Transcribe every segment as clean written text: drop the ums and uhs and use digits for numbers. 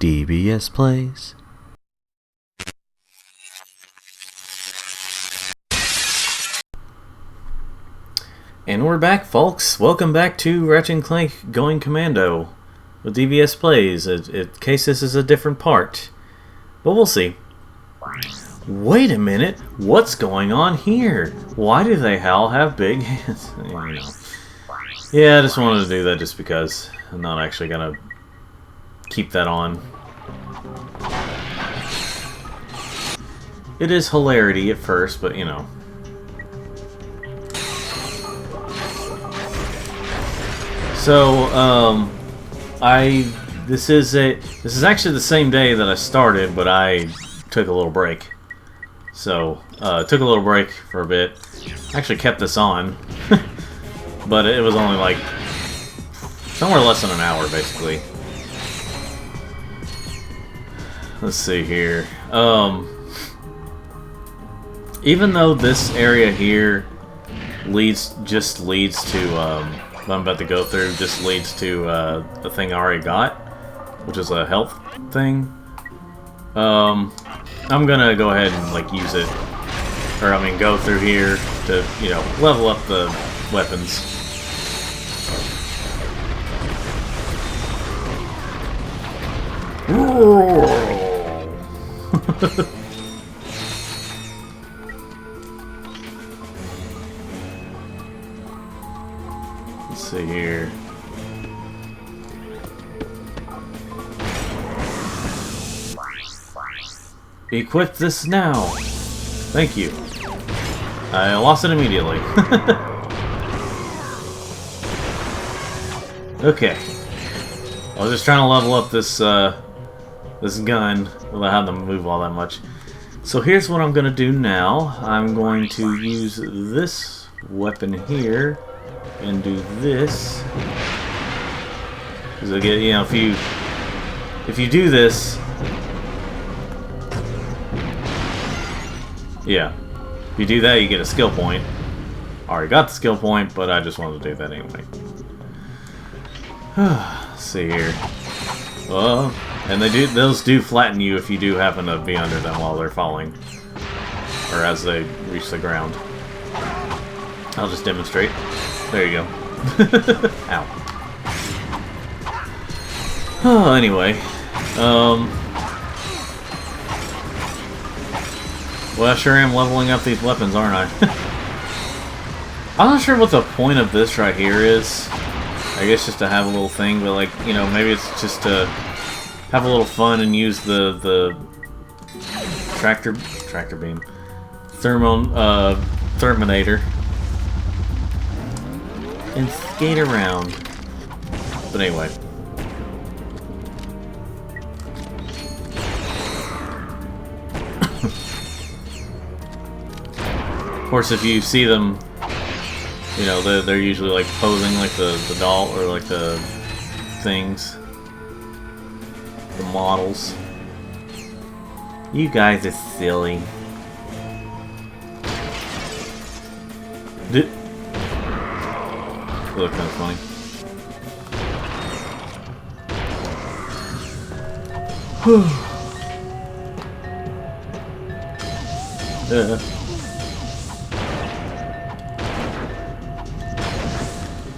DBS plays. And we're back, folks. Welcome back to Ratchet Clank Going Commando with DBS plays, in case this is a different part. But we'll see. Wait a minute, what's going on here? Why do they all have big hands? Yeah, I just wanted to do that just because. I'm not actually gonna keep that on. It is hilarity at first, but you know. So, this is actually the same day that I started, but I took a little break. So, took a little break for a bit. Actually kept this on, but it was only like somewhere less than an hour, basically. Let's see here. Even though this area here leads to what I'm about to go through, just leads to a thing I already got, which is a health thing. I'm gonna go ahead and like use it, or I mean go through here to, you know, level up the weapons. Let's see here. Equip this now. Thank you. I lost it immediately. Okay. I was just trying to level up this this gun without having to move all that much. So here's what I'm gonna do now. I'm going to use this weapon here and do this. Because again, you know, if you do this, yeah, if you do that, you get a skill point. I already got the skill point, but I just wanted to do that anyway. Let's see here. And those do flatten you if you do happen to be under them while they're falling, or as they reach the ground. I'll just demonstrate. There you go. Ow. Oh, anyway. Well, I sure am leveling up these weapons, aren't I? I'm not sure what the point of this right here is. I guess just to have a little thing, but like, you know, maybe it's just to have a little fun and use the tractor beam, Terminator, and skate around. But anyway. Of course, if you see them, you know, they're usually like posing like the doll, or like the things, the models. You guys are silly. They look kind of funny.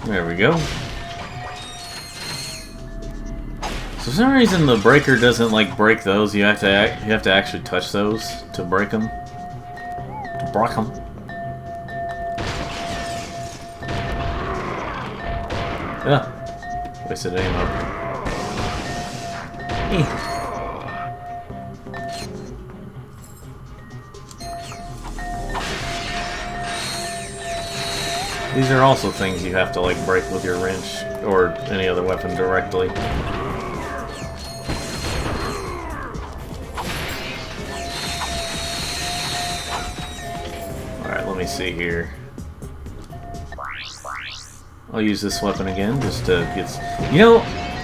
There we go. So for some reason the breaker doesn't like break those. You have to actually touch those to break them. To break them. Yeah. Wasted ammo. These are also things you have to like break with your wrench or any other weapon directly. Alright, let me see here. I'll use this weapon again just to get... You know,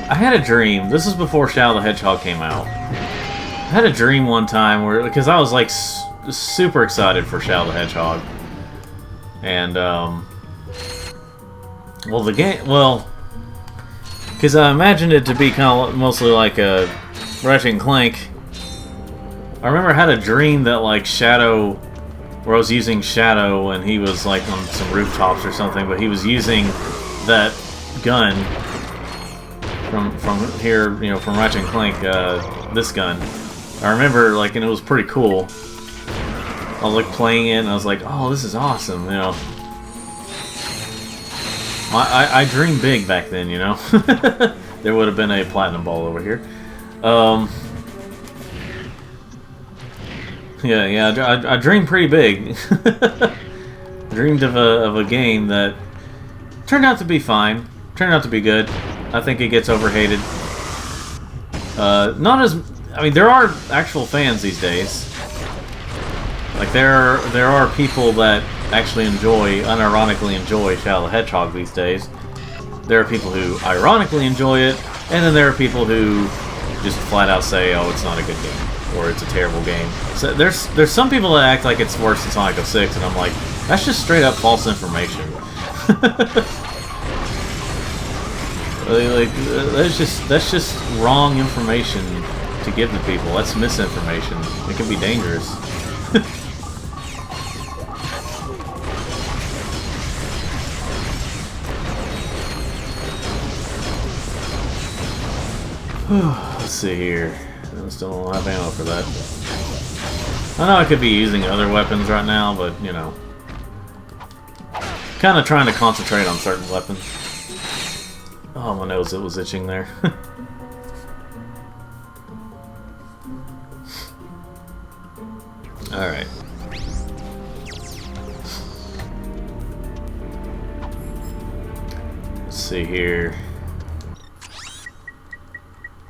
I had a dream. This is before Shadow the Hedgehog came out. I had a dream one time where... Because I was like super excited for Shadow the Hedgehog. And, well, the game... Well... Because I imagined it to be kind of mostly like a Ratchet and Clank, I remember I had a dream that like Shadow, where I was using Shadow and he was like on some rooftops or something, but he was using that gun from here, you know, from Ratchet and Clank, this gun. I remember, like, and it was pretty cool. I was like playing it and I was like, oh, this is awesome, you know. I dreamed big back then, you know. There would have been a platinum ball over here. Yeah, I dreamed pretty big. Dreamed of a game that turned out to be fine. Turned out to be good. I think it gets overhated. Not as... I mean, there are actual fans these days. Like, there are people that actually unironically enjoy Shadow the Hedgehog these days. There are people who ironically enjoy it, and then there are people who just flat out say, oh, it's not a good game, or it's a terrible game. So there's some people that act like it's worse than Sonic 06, and I'm like, that's just straight up false information. Like, that's just wrong information to give to people. That's misinformation. It can be dangerous. Let's see here. I still don't have ammo for that. I know I could be using other weapons right now, but, you know. Kind of trying to concentrate on certain weapons. Oh, my nose, it was itching there. Alright. Let's see here.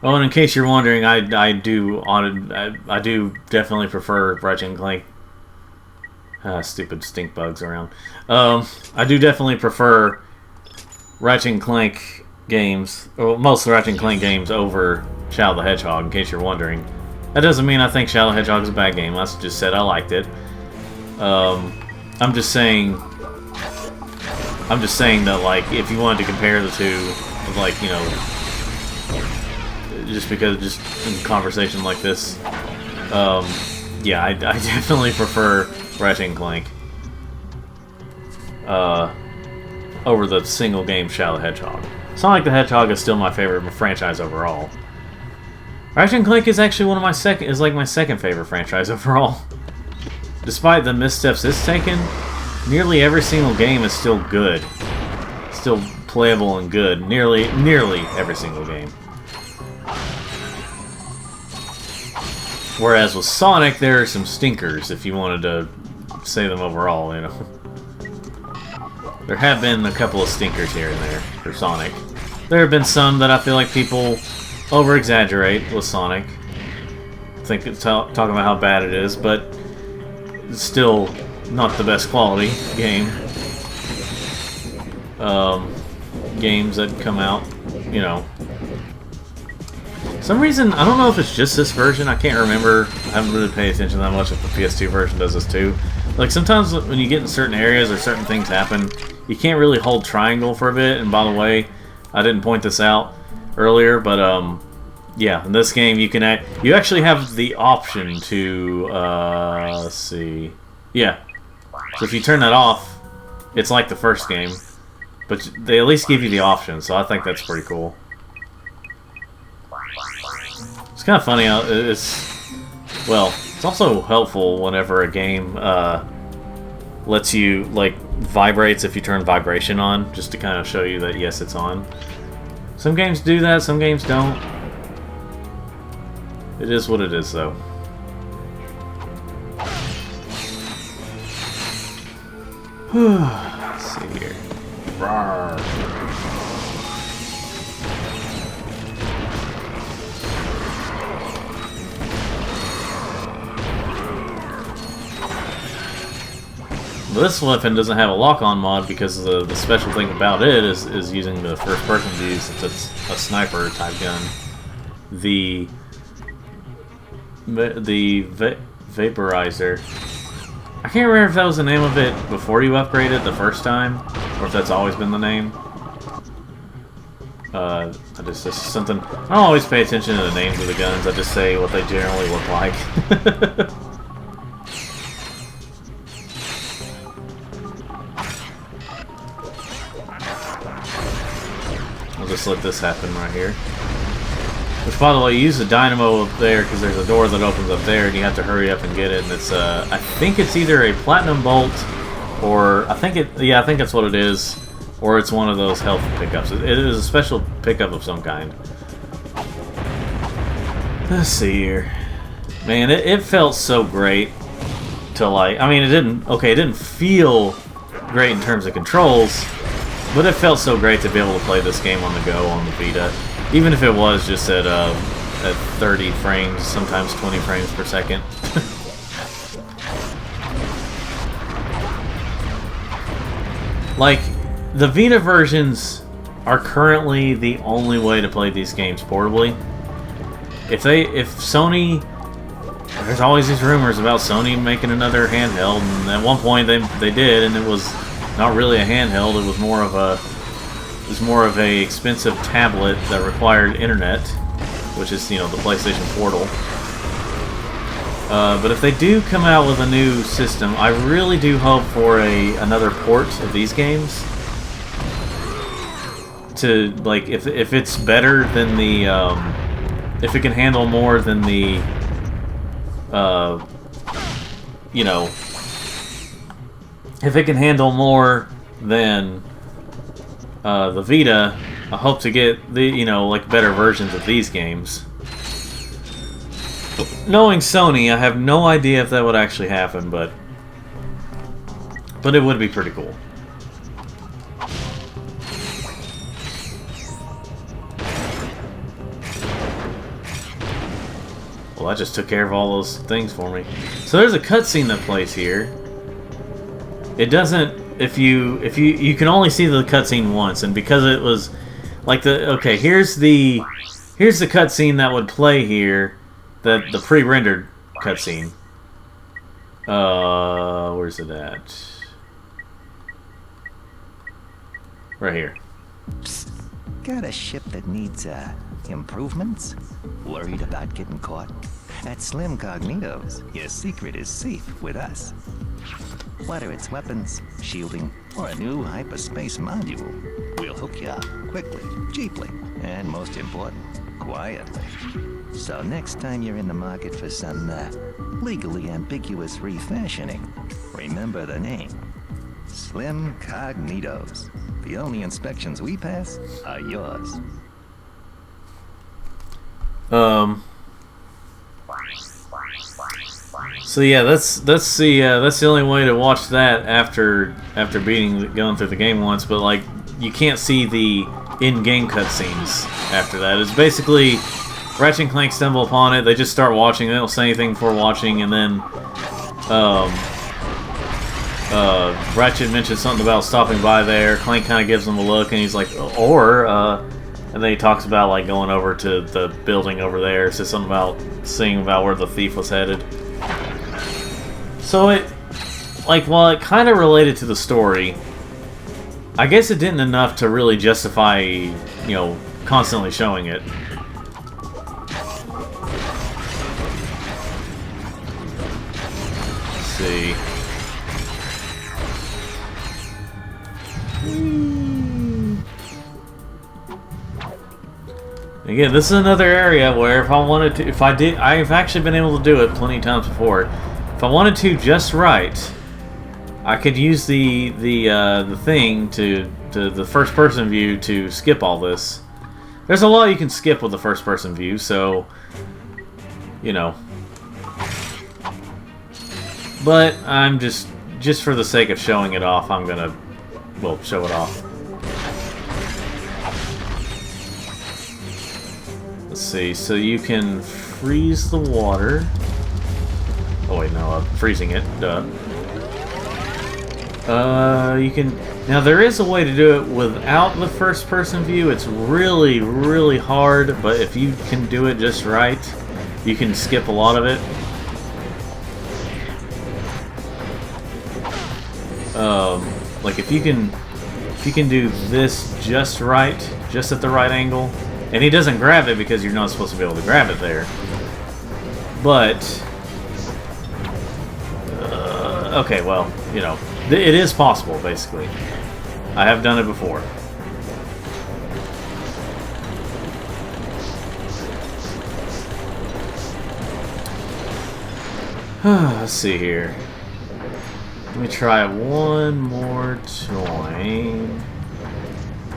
Oh, and in case you're wondering, I do definitely prefer Ratchet and Clank. Stupid stink bugs around. I do definitely prefer Ratchet and Clank games, or most Ratchet and Clank games, over Shadow the Hedgehog, in case you're wondering. That doesn't mean I think Shadow the Hedgehog is a bad game. I just said I liked it. I'm just saying that, like, if you wanted to compare the two, like, you know, just in conversation like this, yeah, I definitely prefer Ratchet and Clank over the single game Shadow the Hedgehog. Sonic the Hedgehog is still my favorite franchise overall. Ratchet and Clank is actually my second favorite franchise overall. Despite the missteps it's taken, nearly every single game is still good. Still playable and good. Nearly every single game. Whereas with Sonic, there are some stinkers, if you wanted to say them overall, you know. There have been a couple of stinkers here and there for Sonic. There have been some that I feel like people over-exaggerate with Sonic. Talking about how bad it is, but it's still not the best quality game. Games that come out, you know. For some reason, I don't know if it's just this version, I can't remember. I haven't really paid attention that much if the PS2 version does this too. Like, sometimes when you get in certain areas or certain things happen, you can't really hold triangle for a bit. And by the way, I didn't point this out earlier, but yeah, in this game you actually have the option to let's see, yeah. So if you turn that off, it's like the first game, but they at least give you the option. So I think that's pretty cool. It's kind of funny how it's also helpful whenever a game lets you, like, vibrates if you turn vibration on, just to kind of show you that yes, it's on. Some games do that, some games don't. It is what it is, though. Let's see here. Rawr. This weapon doesn't have a lock-on mod because the special thing about it is using the first-person view, since it's a sniper-type gun. The vaporizer. I can't remember if that was the name of it before you upgraded the first time, or if that's always been the name. This is something. I don't always pay attention to the names of the guns. I just say what they generally look like. I'll just let this happen right here. Which, by the way, you use the dynamo up there because there's a door that opens up there, and you have to hurry up and get it. And it's, I think it's either a platinum bolt, or I think that's what it is, or it's one of those health pickups. It is a special pickup of some kind. Let's see here, man. It felt so great to like. I mean, it didn't feel great in terms of controls, but it felt so great to be able to play this game on the go on the Vita. Even if it was just at 30 frames, sometimes 20 frames per second. Like, the Vita versions are currently the only way to play these games portably. If Sony... There's always these rumors about Sony making another handheld, and at one point they did, and it was not really a handheld, it was more of a expensive tablet that required internet, which is, you know, the PlayStation Portal. But if they do come out with a new system, I really do hope for another port of these games. To, like, if it's better than the, if it can handle more than the, you know, if it can handle more than the Vita, I hope to get the, you know, like, better versions of these games. Knowing Sony, I have no idea if that would actually happen, but it would be pretty cool. Well, that just took care of all those things for me. So there's a cutscene that plays here. It doesn't. If you can only see the cutscene once, and because it was like here's the cutscene that would play here, the pre-rendered cutscene. Where's it at? Right here. Psst. Got a ship that needs improvements? Worried about getting caught? At Slim Cognito's, your secret is safe with us. Whether it's weapons, shielding, or a new hyperspace module, we'll hook you up quickly, cheaply, and most important, quietly. So next time you're in the market for some legally ambiguous refashioning, remember the name. Slim Cognito's. The only inspections we pass are yours. So yeah, that's the only way to watch that after going through the game once. But like, you can't see the in-game cutscenes after that. It's basically Ratchet and Clank stumble upon it. They just start watching. They don't say anything before watching, and then Ratchet mentions something about stopping by there. Clank kind of gives them a look, and he's like, and then he talks about like going over to the building over there. Says something about seeing about where the thief was headed. So while it kind of related to the story, I guess it didn't enough to really justify, you know, constantly showing it. Let's see. Again, this is another area where if I wanted to, I've actually been able to do it plenty of times before. If I wanted to just right, I could use the thing to the first person view to skip all this. There's a lot you can skip with the first person view, so you know. But I'm just for the sake of showing it off, I'm gonna show it off. Let's see, so you can freeze the water. Oh wait, no, I'm freezing it, duh. You can... Now there is a way to do it without the first person view. It's really, really hard, but if you can do it just right, you can skip a lot of it. Like if you can do this just right, just at the right angle. And he doesn't grab it because you're not supposed to be able to grab it there. But, okay, well, you know, it is possible, basically. I have done it before. Let's see here. Let me try one more time.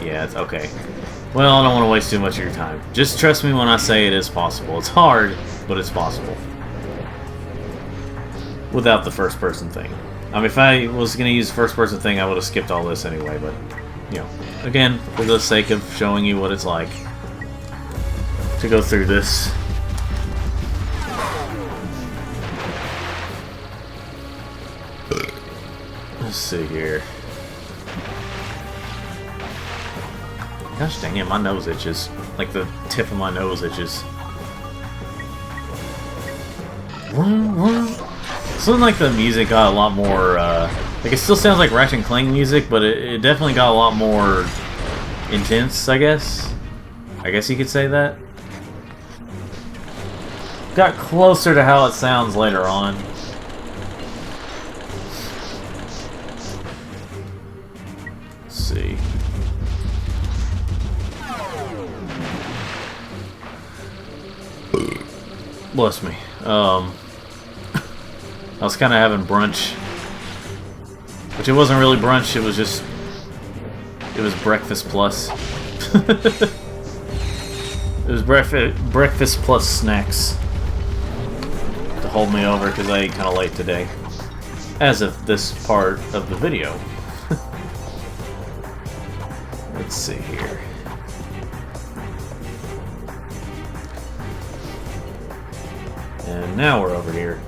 Yeah, it's okay. Well, I don't want to waste too much of your time. Just trust me when I say it is possible. It's hard, but it's possible. Without the first-person thing. I mean, if I was going to use the first-person thing, I would have skipped all this anyway, but, you know, again, for the sake of showing you what it's like to go through this. Let's see here. Gosh dang it, my nose itches. Like the tip of my nose itches. Something like the music got a lot more, like it still sounds like Ratchet Clank music, but it definitely got a lot more intense, I guess. I guess you could say that. Got closer to how it sounds later on. Let's see. Bless me. I was kind of having brunch, which it wasn't really brunch. It was just, it was breakfast plus. It was breakfast plus snacks to hold me over because I ate kind of late today, as of this part of the video. Let's see here. And now we're over here.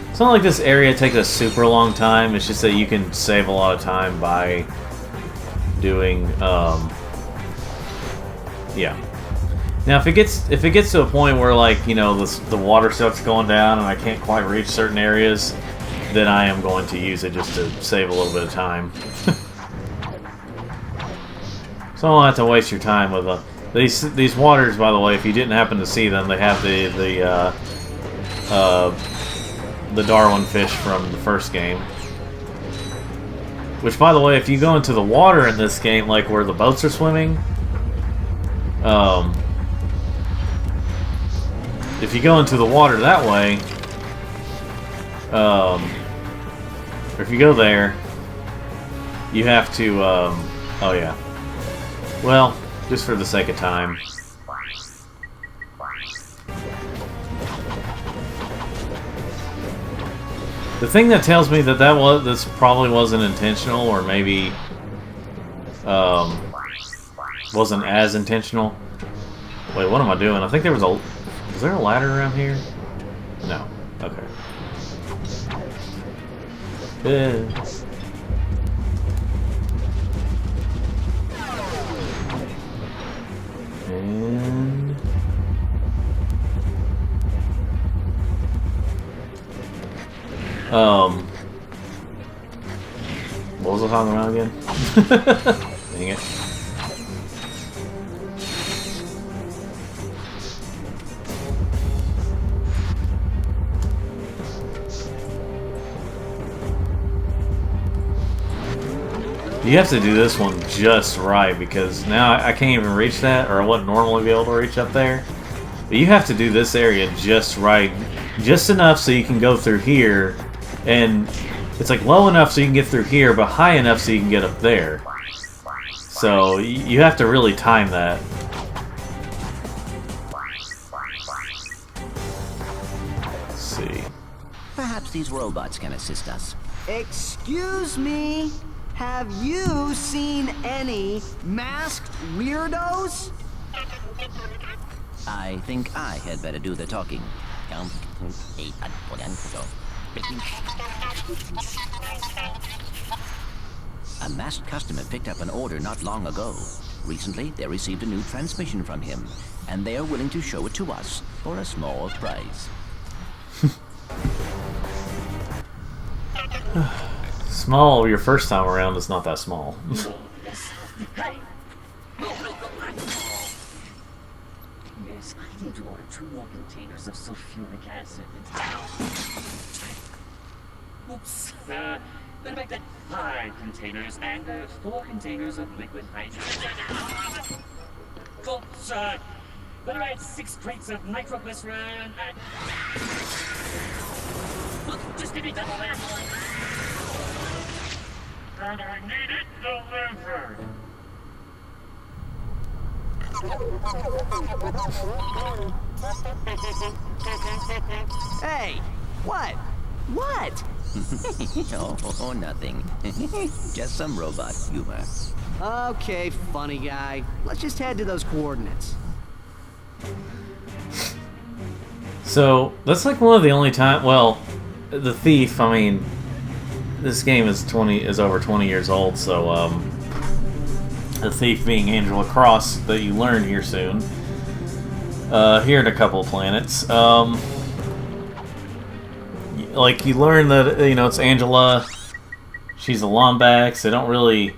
It's not like this area takes a super long time, it's just that you can save a lot of time by doing, yeah. Now if it gets to a point where, like, you know, the water starts going down and I can't quite reach certain areas, then I am going to use it just to save a little bit of time. So I don't have to waste your time with these waters, by the way, if you didn't happen to see them, they have the Darwin fish from the first game. Which, by the way, if you go into the water in this game, like where the boats are swimming, if you go into the water that way, or if you go there, you have to, oh yeah. Well, just for the sake of time. The thing that tells me that this probably wasn't intentional, or maybe wasn't as intentional. Wait, what am I doing? I think there was a... Is there a ladder around here? No. Okay. And... what was I talking about again? Dang it. You have to do this one just right, because now I can't even reach that, or I wouldn't normally be able to reach up there. But you have to do this area just right, just enough so you can go through here, and it's like low enough so you can get through here, but high enough so you can get up there. So you have to really time that. Let's see. Perhaps these robots can assist us. Excuse me? Have you seen any masked weirdos? I think I had better do the talking. A masked customer picked up an order not long ago. Recently, they received a new transmission from him, and they are willing to show it to us for a small price. Small your first time around is not that small. I need to order 2 more containers of sulfuric acid. Oops. Then make that 5 containers and 4 containers of liquid hydrogen. Oops. Better add 6 crates of nitroglycerin and... Just give me double that. And I need it delivered. Hey, what? What? Oh, nothing. Just some robot humor. Okay, funny guy. Let's just head to those coordinates. So that's like one of the only time. Well, the thief. I mean, this game is over 20 years old. So the thief being Angela Cross that you learn here soon. Here at a couple of planets. Like you learn that it's Angela. She's a Lombax. They don't really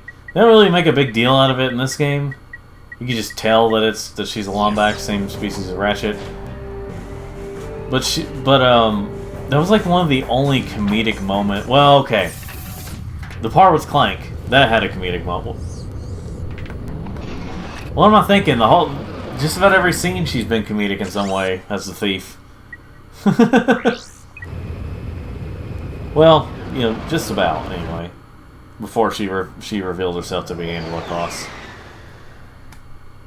make a big deal out of it in this game. You can just tell that she's a Lombax, same species as Ratchet. But that was like one of the only comedic moment. Well, okay, the part with Clank that had a comedic moment. What am I thinking? Just about every scene she's been comedic in some way as the thief. Well, just about anyway. Before she revealed herself to be Angela Cross.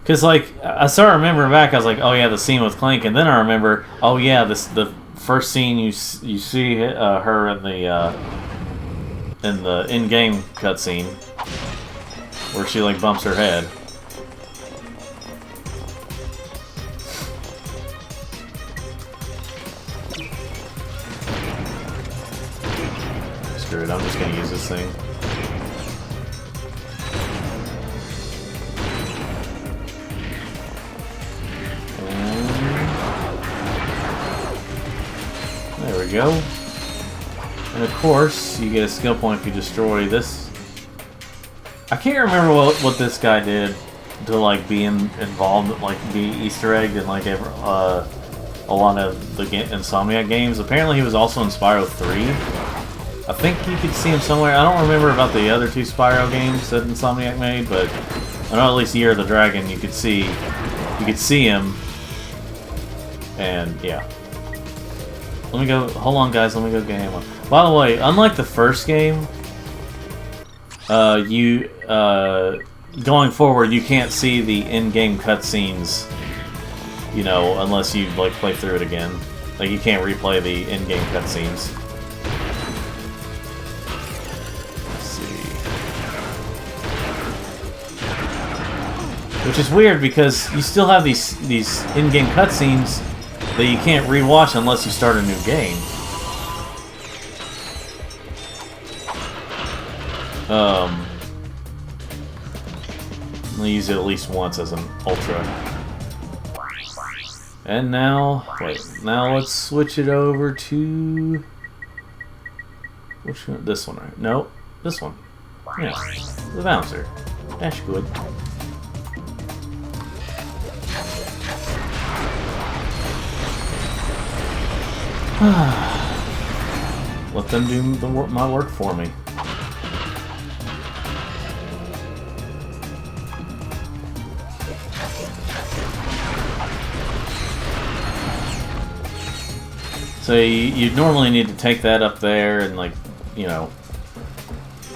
Because, like, I started remembering back, I was like, oh yeah, the scene with Clank, and then I remember, oh yeah, the first scene you see her in the in-game cutscene, where she like bumps her head. Screw it, I'm just gonna use this thing. There we go. And of course, you get a skill point if you destroy this. I can't remember what this guy did to like be involved, like be Easter egged in like a lot of the Insomniac games. Apparently, he was also in Spyro 3. I think you could see him somewhere. I don't remember about the other 2 Spyro games that Insomniac made, but I know at least Year of the Dragon you could see him. And yeah. Let me go. Hold on, guys. Let me go get him one. By the way, unlike the first game, going forward, you can't see the in-game cutscenes. Unless you like play through it again. Like you can't replay the in-game cutscenes. Let's see. Which is weird because you still have these in-game cutscenes that you can't rewatch unless you start a new game. I'll use it at least once as an ultra. And now, now let's switch it over to which one? This one, right? No, this one. Yeah, the bouncer. That's good. Let them do my work for me. So you normally need to take that up there and like,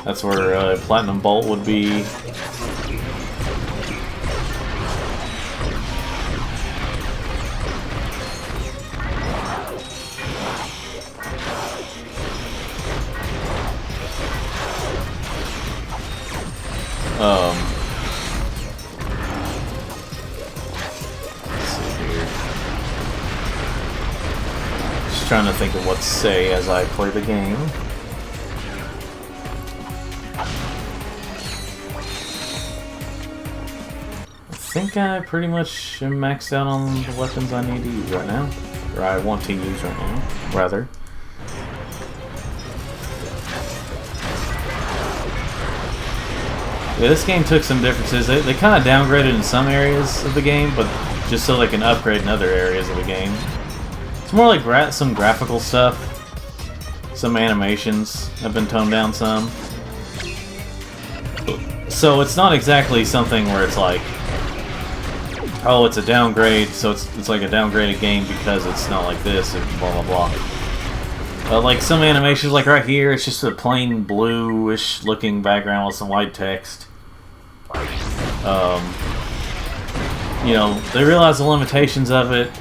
that's where Platinum Bolt would be. Let's see here. Just trying to think of what to say as I play the game. I think I pretty much am maxed out on the weapons I need to use right now. Or I want to use right now, rather. Yeah, this game took some differences. They kind of downgraded in some areas of the game, but just so they can upgrade in other areas of the game. It's more like some graphical stuff. Some animations have been toned down some. So it's not exactly something where it's like, oh, it's a downgrade, so it's like a downgraded game because it's not like this, and blah blah blah. Like some animations, like right here, it's just a plain bluish looking background with some white text. You know, they realize the limitations of it.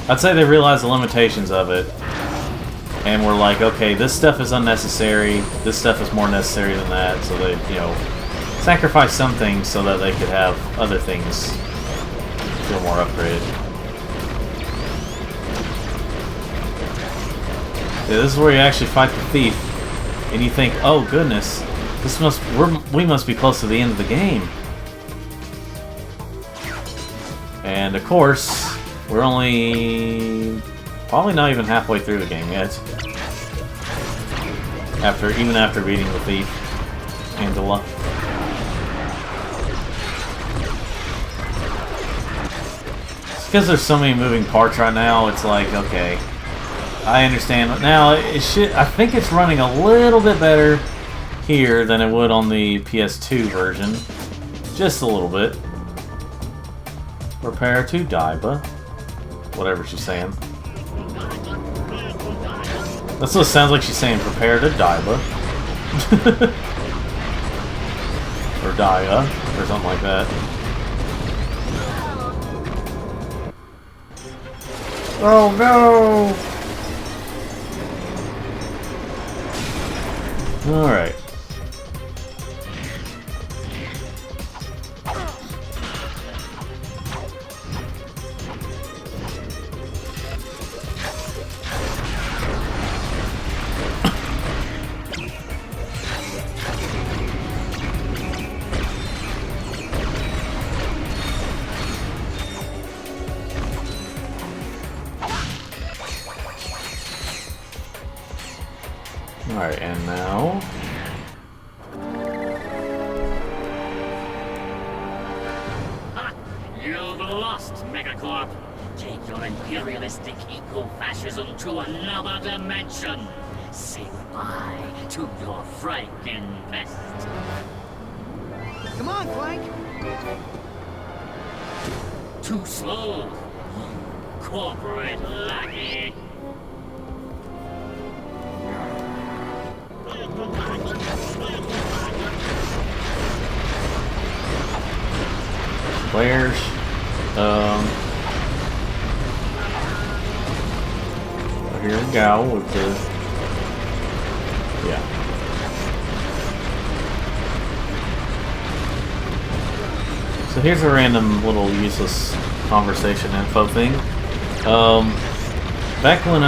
I'd say they realize the limitations of it, and we're like, okay, this stuff is unnecessary. This stuff is more necessary than that. So they, you know, sacrifice some things so that they could have other things feel more upgraded. Yeah, this is where you actually fight the thief, and you think, oh goodness, we must be close to the end of the game. And of course, we're only probably not even halfway through the game yet. Even after beating the thief, Angela. It's because there's so many moving parts right now. It's like, okay, I understand now. I think it's running a little bit better here than it would on the PS2 version, just a little bit. Prepare to die, but whatever she's saying. That's what it sounds like she's saying. Prepare to die, but or die, or something like that. Oh no! All right. Alright, and now... Ha! You've lost, Megacorp! Take your imperialistic eco-fascism to another dimension! Say goodbye to your Franken pest! Come on, Clank! Too slow! Corporate lackey! Players. Here we go with the... Yeah. So here's a random little useless conversation info thing. Back when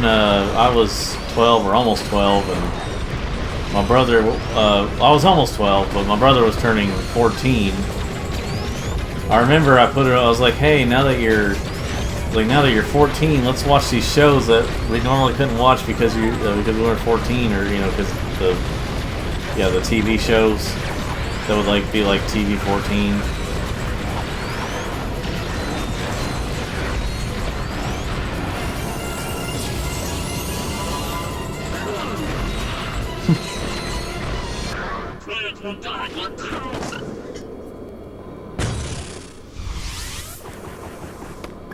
I was 12 or almost 12, and my brother, I was almost 12, but my brother was turning 14. I remember I was like, hey, now that you're 14, let's watch these shows that we normally couldn't watch because we weren't 14, or because the TV shows that would be like TV 14.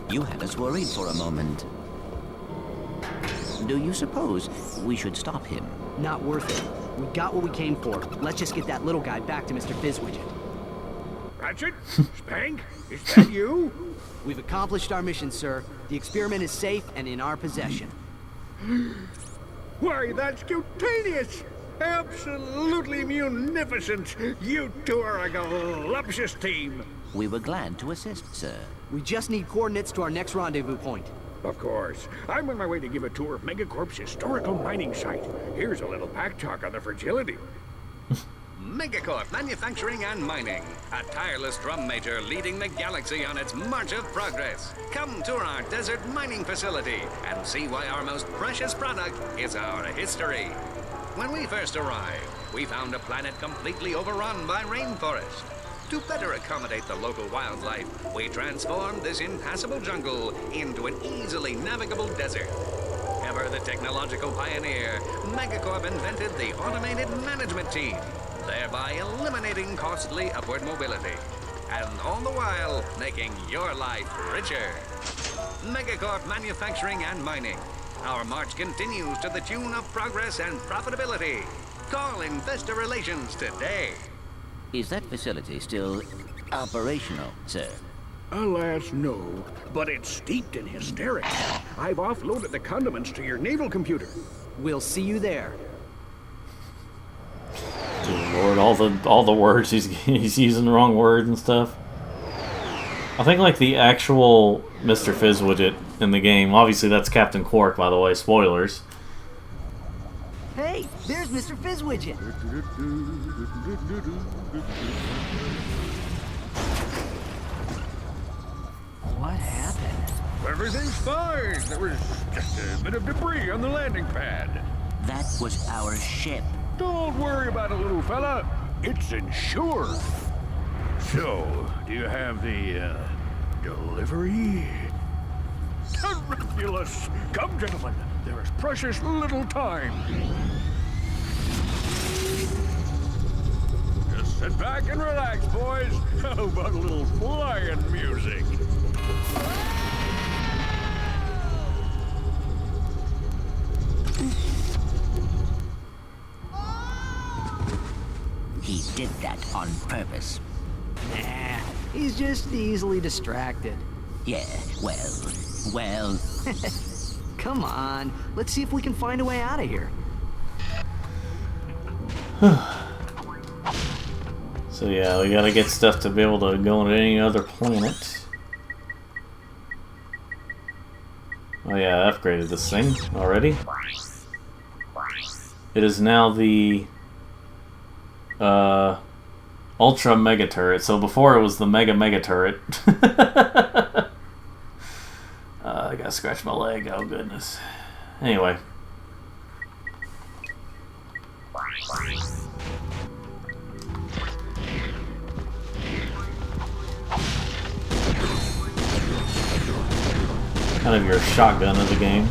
You had us worried for a moment. Do you suppose we should stop him? Not worth it. We got what we came for. Let's just get that little guy back to Mr. Fizzwidget. Ratchet? Spank? Is that you? We've accomplished our mission, sir. The experiment is safe and in our possession. Why, that's cutaneous! Absolutely munificent! You two are a galuptious team! We were glad to assist, sir. We just need coordinates to our next rendezvous point. Of course. I'm on my way to give a tour of Megacorp's historical mining site. Here's a little pack talk on the fragility. Megacorp Manufacturing and Mining, a tireless drum major leading the galaxy on its march of progress. Come tour our desert mining facility and see why our most precious product is our history. When we first arrived, we found a planet completely overrun by rainforest. To better accommodate the local wildlife, we transformed this impassable jungle into an easily navigable desert. Ever the technological pioneer, Megacorp invented the automated management team, thereby eliminating costly upward mobility. And all the while, making your life richer. Megacorp Manufacturing and Mining. Our march continues to the tune of progress and profitability. Call Investor Relations today. Is that facility still operational, sir? Alas, no. But it's steeped in hysterics. I've offloaded the condiments to your naval computer. We'll see you there. Good Lord, all the words he's using the wrong words and stuff. I think like the actual Mr. Fizzwidget in the game, obviously that's Captain Quark, by the way, spoilers. Hey, there's Mr. Fizzwidget. What happened? Everything's fine. There was just a bit of debris on the landing pad. That was our ship. Don't worry about it, little fella. It's insured. So, do you have the, delivery? Miraculous! Come, gentlemen. There is precious little time. Just sit back and relax, boys. How about a little flying music? He did that on purpose. Nah, he's just easily distracted. Yeah, well. Come on, let's see if we can find a way out of here. So yeah, we gotta get stuff to be able to go on any other planet. Oh yeah, I upgraded this thing already. It is now the Ultra Mega Turret. So before it was the Mega Turret. I gotta scratch my leg. Oh goodness. Anyway. Kind of your shotgun of the game.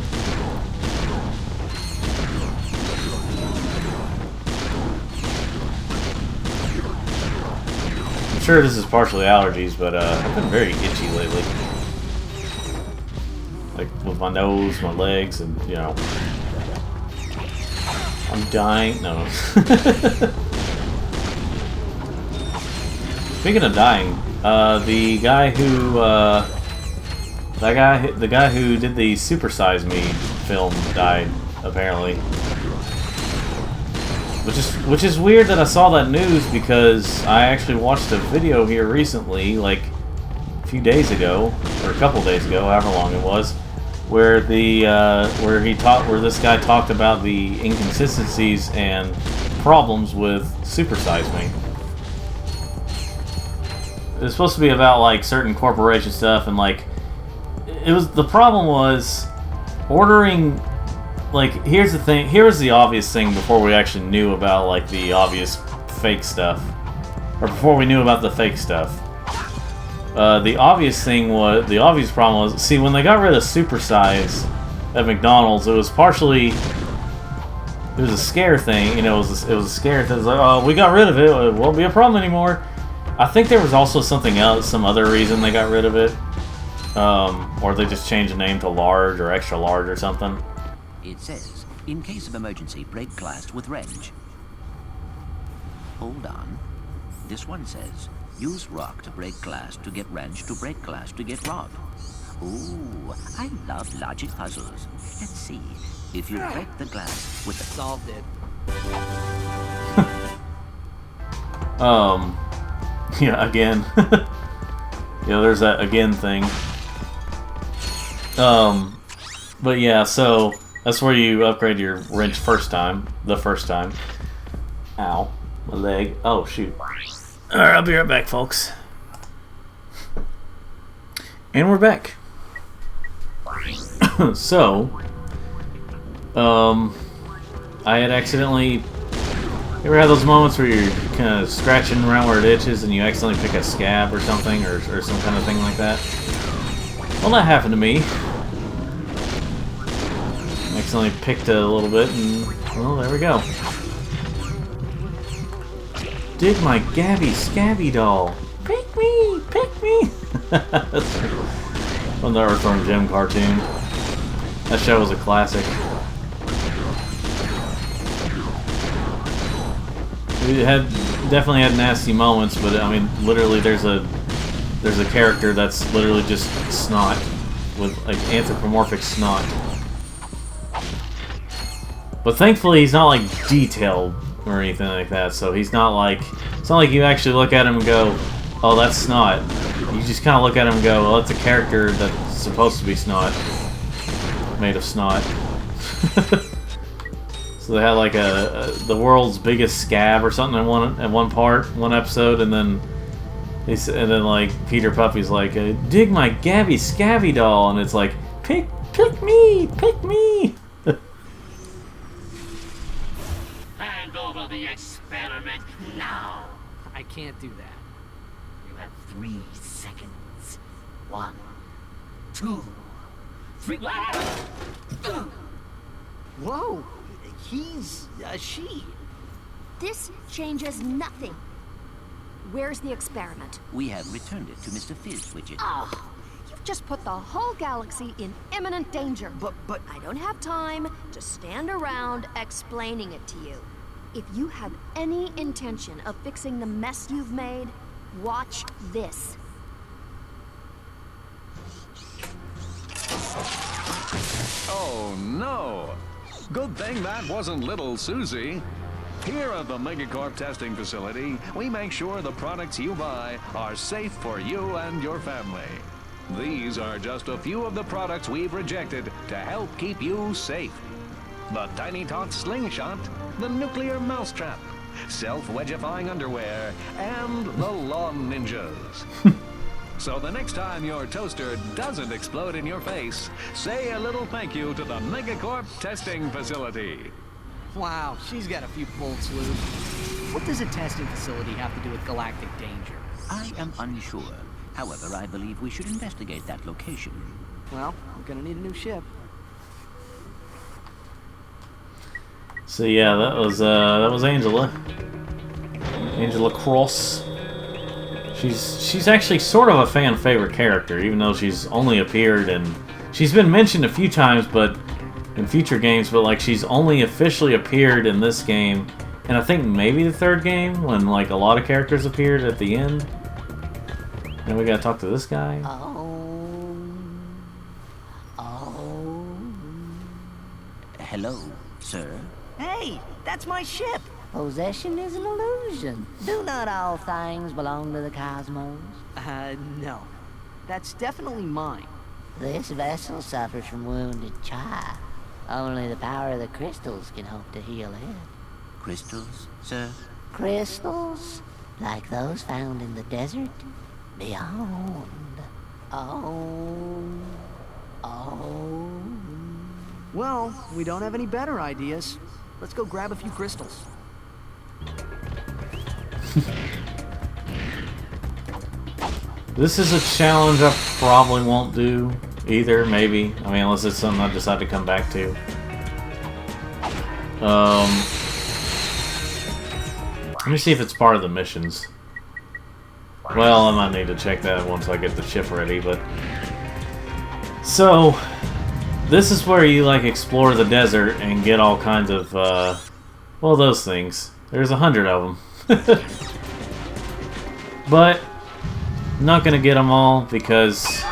I'm sure this is partially allergies, but I've been very itchy lately. Like with my nose, my legs, and you know. I'm dying. No. Speaking of dying, the guy who the guy who did the Super Size Me film died, apparently. Which is weird that I saw that news, because I actually watched a video here recently, like a few days ago, or a couple days ago, however long it was, where this guy talked about the inconsistencies and problems with Super Size Me. It was supposed to be about like certain corporation stuff, and like the problem was ordering. Like, here's the thing. Here's the obvious thing before we actually knew about like the obvious fake stuff, or before we knew about the fake stuff. The obvious problem was, see, when they got rid of Super Size at McDonald's, it was a scare thing. You know, it was a scare thing. It was like, oh, we got rid of it. It won't be a problem anymore. I think there was also something else, some other reason they got rid of it, or they just changed the name to large or extra large or something. It says, in case of emergency, break glass with wrench. Hold on. This one says, use rock to break glass to get wrench to break glass to get rod. Ooh, I love logic puzzles. Let's see. If you break the glass with the... Solved it. Yeah, again. Yeah, there's that again thing. But yeah, so that's where you upgrade your wrench the first time. Ow, my leg. Oh, shoot. Alright, I'll be right back, folks. And we're back. So, I had accidentally You ever had those moments where you're kind of scratching around where it itches and you accidentally pick a scab or something, or some kind of thing like that? Well, that happened to me. I accidentally picked a little bit, and well, there we go. Dig my Gabby Scabby doll. Pick me, pick me. That's from the Earthworm Jim cartoon. That show was a classic. It definitely had nasty moments, but I mean, literally, there's a character that's literally just snot with like anthropomorphic snot. But thankfully, he's not like detailed or anything like that. So he's not like, it's not like you actually look at him and go, "Oh, that's snot." You just kind of look at him and go, "Well, that's a character that's supposed to be snot, made of snot." So they had like the world's biggest scab or something in one episode, and then like Peter Puffy's like, "Dig my Gabby Scabby doll," and it's like, pick me, pick me. Hand over the experiment now. I can't do that. You have 3 seconds. 1, 2, 3. Whoa! He's a she. This changes nothing. Where's the experiment? We have returned it to Mr. Fizz Widget. Oh, you've just put the whole galaxy in imminent danger. But I don't have time to stand around explaining it to you. If you have any intention of fixing the mess you've made, watch this. Oh no! Good thing that wasn't little Susie. Here at the Megacorp testing facility, we make sure the products you buy are safe for you and your family. These are just a few of the products we've rejected to help keep you safe. The Tiny Tot Slingshot, the Nuclear Mousetrap, self-wedgifying underwear, and the Lawn Ninjas. So the next time your toaster doesn't explode in your face, say a little thank you to the Megacorp testing facility. Wow, she's got a few bolts loose. What does a testing facility have to do with galactic danger? I am unsure. However, I believe we should investigate that location. Well, I'm gonna need a new ship. So yeah, that was Angela. Angela Cross. She's actually sort of a fan favorite character, even though she's only appeared and she's been mentioned a few times, but in future games. But like she's only officially appeared in this game, and I think maybe the 3rd game when like a lot of characters appeared at the end. And we gotta talk to this guy. Hello, sir. Hey, that's my ship. Possession is an illusion. Do not all things belong to the cosmos? No. That's definitely mine. This vessel suffers from wounded child. Only the power of the crystals can hope to heal it. Crystals, sir? Crystals? Like those found in the desert? Beyond. Well, we don't have any better ideas. Let's go grab a few crystals. This is a challenge I probably won't do either, maybe. I mean, unless it's something I decide to come back to. Let me see if it's part of the missions. Well, I might need to check that once I get the ship ready, but... So, this is where you, like, explore the desert and get all kinds of, well, those things. There's 100 of them. But, I'm not gonna get them all because,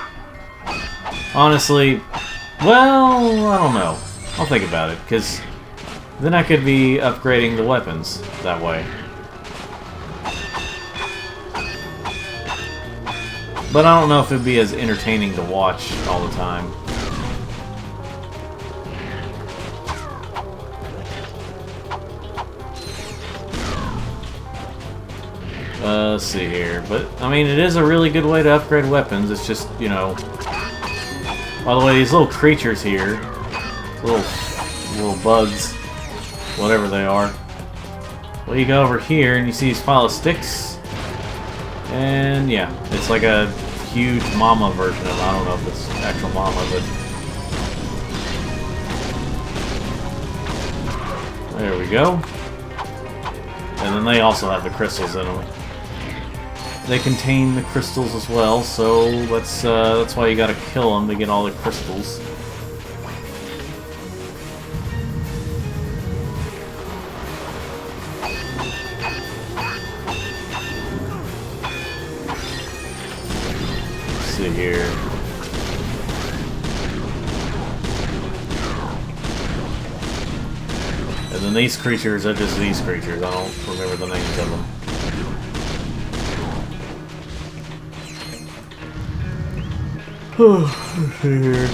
honestly, well, I don't know. I'll think about it, because then I could be upgrading the weapons that way. But I don't know if it'd be as entertaining to watch all the time. Let's see here. But, I mean, it is a really good way to upgrade weapons. It's just, you know... By the way, these little creatures here, little bugs, whatever they are, Well, you go over here and you see these pile of sticks. And yeah, it's like a huge mama version of it. I don't know if it's actual mama, but... There we go. And then they also have the crystals in them. They contain the crystals as well, so that's why you gotta kill them to get all the crystals. Let's see here. And then these creatures are just these creatures. I don't remember the names of them. Let's see here.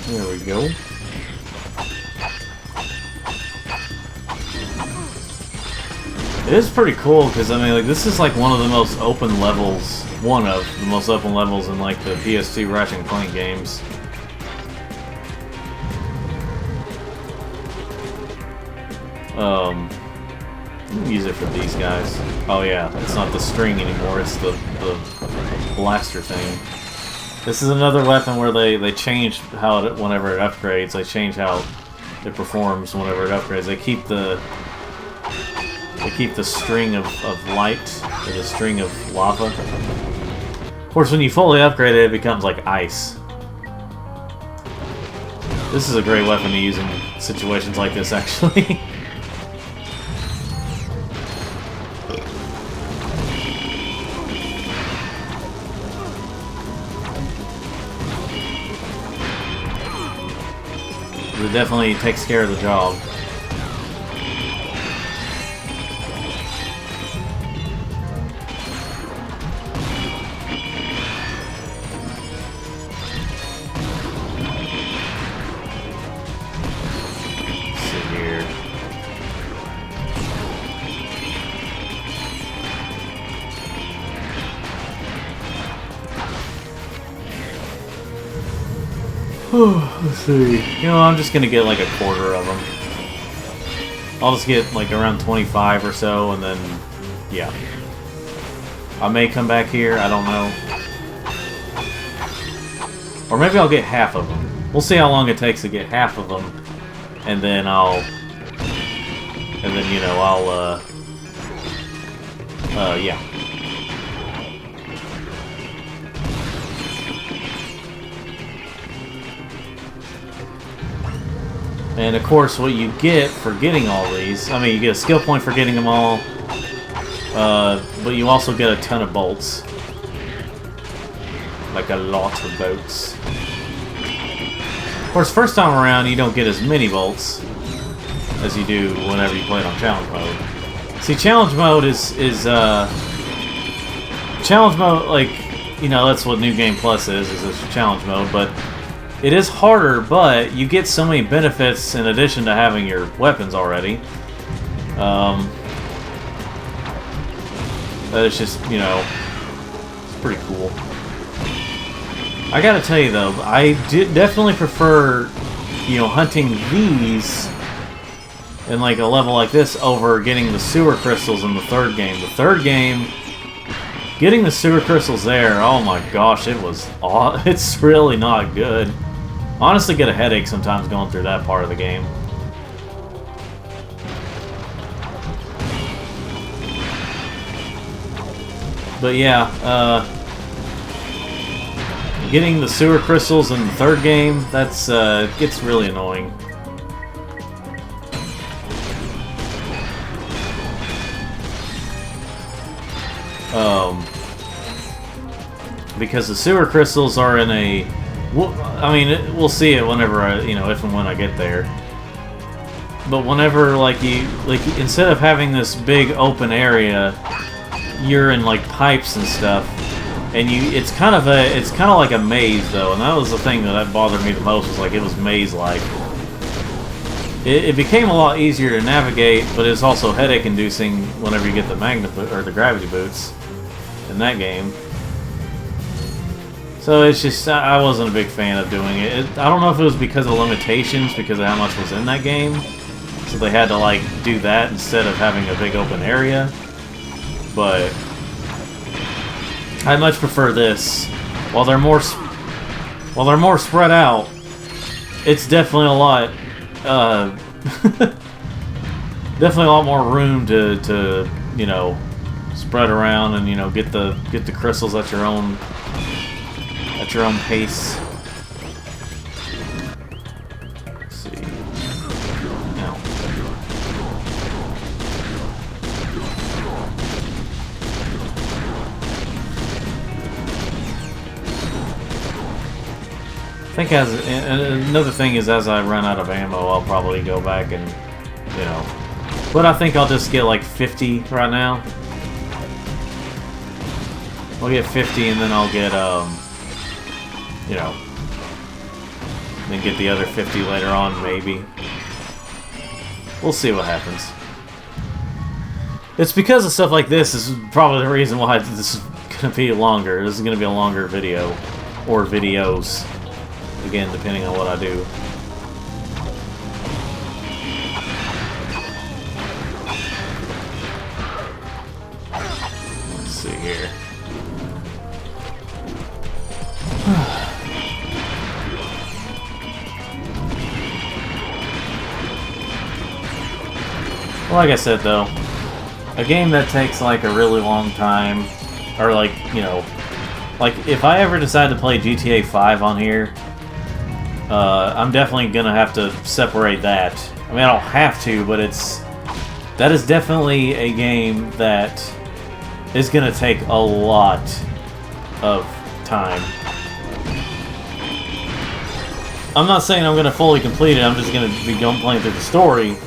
There we go. It is pretty cool because, I mean, like, this is like one of the most open levels, one of the most open levels in like the PS2 Ratchet Clank games. Use it for these guys. Oh yeah, it's not the string anymore, it's the blaster thing. This is another weapon where they change how it, whenever it upgrades, they change how it performs whenever it upgrades. They keep the string of light, or the string of lava. Of course, when you fully upgrade it, it becomes like ice. This is a great weapon to use in situations like this, actually. It definitely takes care of the job. Let's see. You know, I'm just gonna get like a quarter of them. I'll just get like around 25 or so, and then, yeah. I may come back here, I don't know. Or maybe I'll get half of them. We'll see how long it takes to get half of them, and then you know, yeah. And of course, what you get for getting all these, I mean, you get a skill point for getting them all, but you also get a ton of bolts. Like a lot of bolts. Of course, first time around, you don't get as many bolts as you do whenever you play it on challenge mode. See, challenge mode is challenge mode, like, you know, that's what New Game Plus is this challenge mode, but it is harder, but you get so many benefits in addition to having your weapons already. That it's just, you know, it's pretty cool. I gotta tell you though, I definitely prefer, you know, hunting these in like a level like this over getting the sewer crystals in the third game. The third game, getting the sewer crystals there, oh my gosh, it's really not good. Honestly, get a headache sometimes going through that part of the game. But yeah, getting the sewer crystals in the third game, that's it gets really annoying. Because the sewer crystals are in a... Well, I mean, we'll see it whenever you know, if and when I get there. But whenever, like, instead of having this big open area, you're in like pipes and stuff, and it's kind of like a maze though, and that was the thing that bothered me the most, was like it was maze-like. it became a lot easier to navigate, but it's also headache-inducing whenever you get the or the gravity boots in that game. So it's just, I wasn't a big fan of doing it. I don't know if it was because of limitations, because of how much was in that game. So they had to like do that instead of having a big open area. But I much prefer this. While they're more spread out, it's definitely a lot. Definitely a lot more room to you know, spread around and, you know, get the crystals at your own pace. Let's see. Now. I think another thing is, as I run out of ammo, I'll probably go back and, you know, but I think I'll just get like 50 right now. I'll get 50 and then I'll get, you know, then get the other 50 later on, maybe. We'll see what happens. It's because of stuff like this is probably the reason why this is going to be longer. This is going to be a longer video, or videos. Again, depending on what I do. Let's see here. Well, like I said, though, a game that takes like a really long time, or like, you know, like if I ever decide to play GTA 5 on here, I'm definitely gonna have to separate that. I mean, I don't have to, but that is definitely a game that is gonna take a lot of time. I'm not saying I'm gonna fully complete it. I'm just gonna be playing through the story.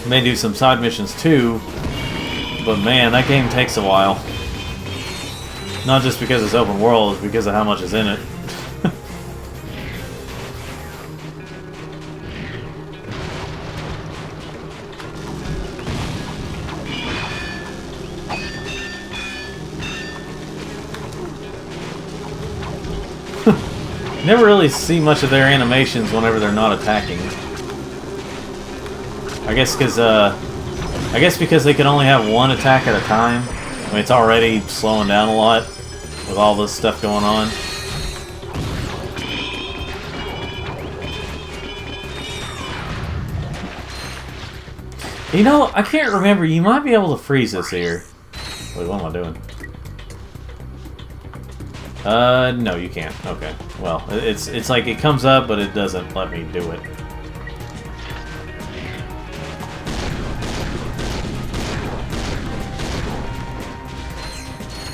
May do some side missions too, but man, that game takes a while. Not just because it's open world, it's because of how much is in it. Never really see much of their animations whenever they're not attacking. I guess because they can only have one attack at a time. I mean, it's already slowing down a lot with all this stuff going on. You know, I can't remember. You might be able to freeze this here. Wait, what am I doing? No, you can't. Okay. Well, it's like it comes up, but it doesn't let me do it.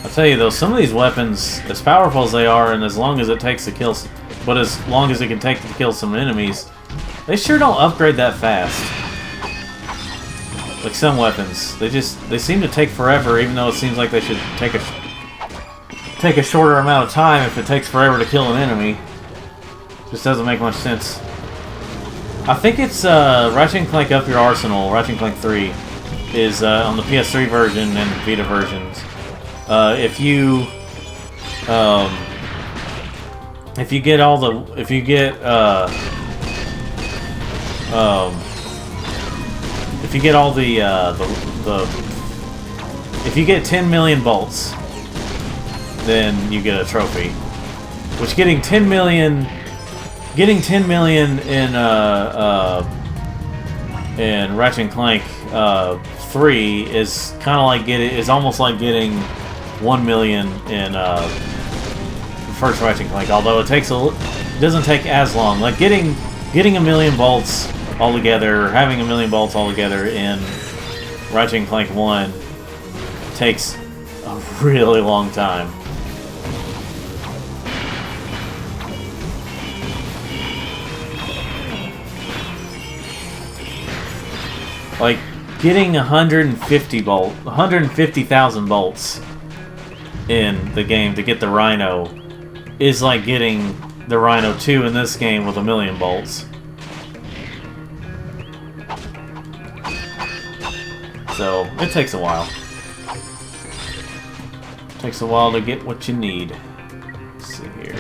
I'll tell you though, some of these weapons, as powerful as they are, and as long as it takes to kill, but as long as it can take to kill some enemies, they sure don't upgrade that fast. Like some weapons, they seem to take forever, even though it seems like they should take a shorter amount of time if it takes forever to kill an enemy. Just doesn't make much sense. I think it's Ratchet Clank Up Your Arsenal, Ratchet Clank 3, is on the PS3 version and Vita versions. If you get all the, if you get all if you get 10 million bolts, then you get a trophy. Which getting 10 million in Ratchet Clank 3 is kind of like is almost like getting 1 million in the first Ratchet Clank. Although it doesn't take as long. Like getting a million bolts all together, having a million bolts all together in Ratchet Clank 1 takes a really long time. Like getting 150,000 bolts in the game to get the Rhino is like getting the Rhino 2 in this game with 1 million bolts. so it takes a while. Takes a while to get what you need. Let's see here.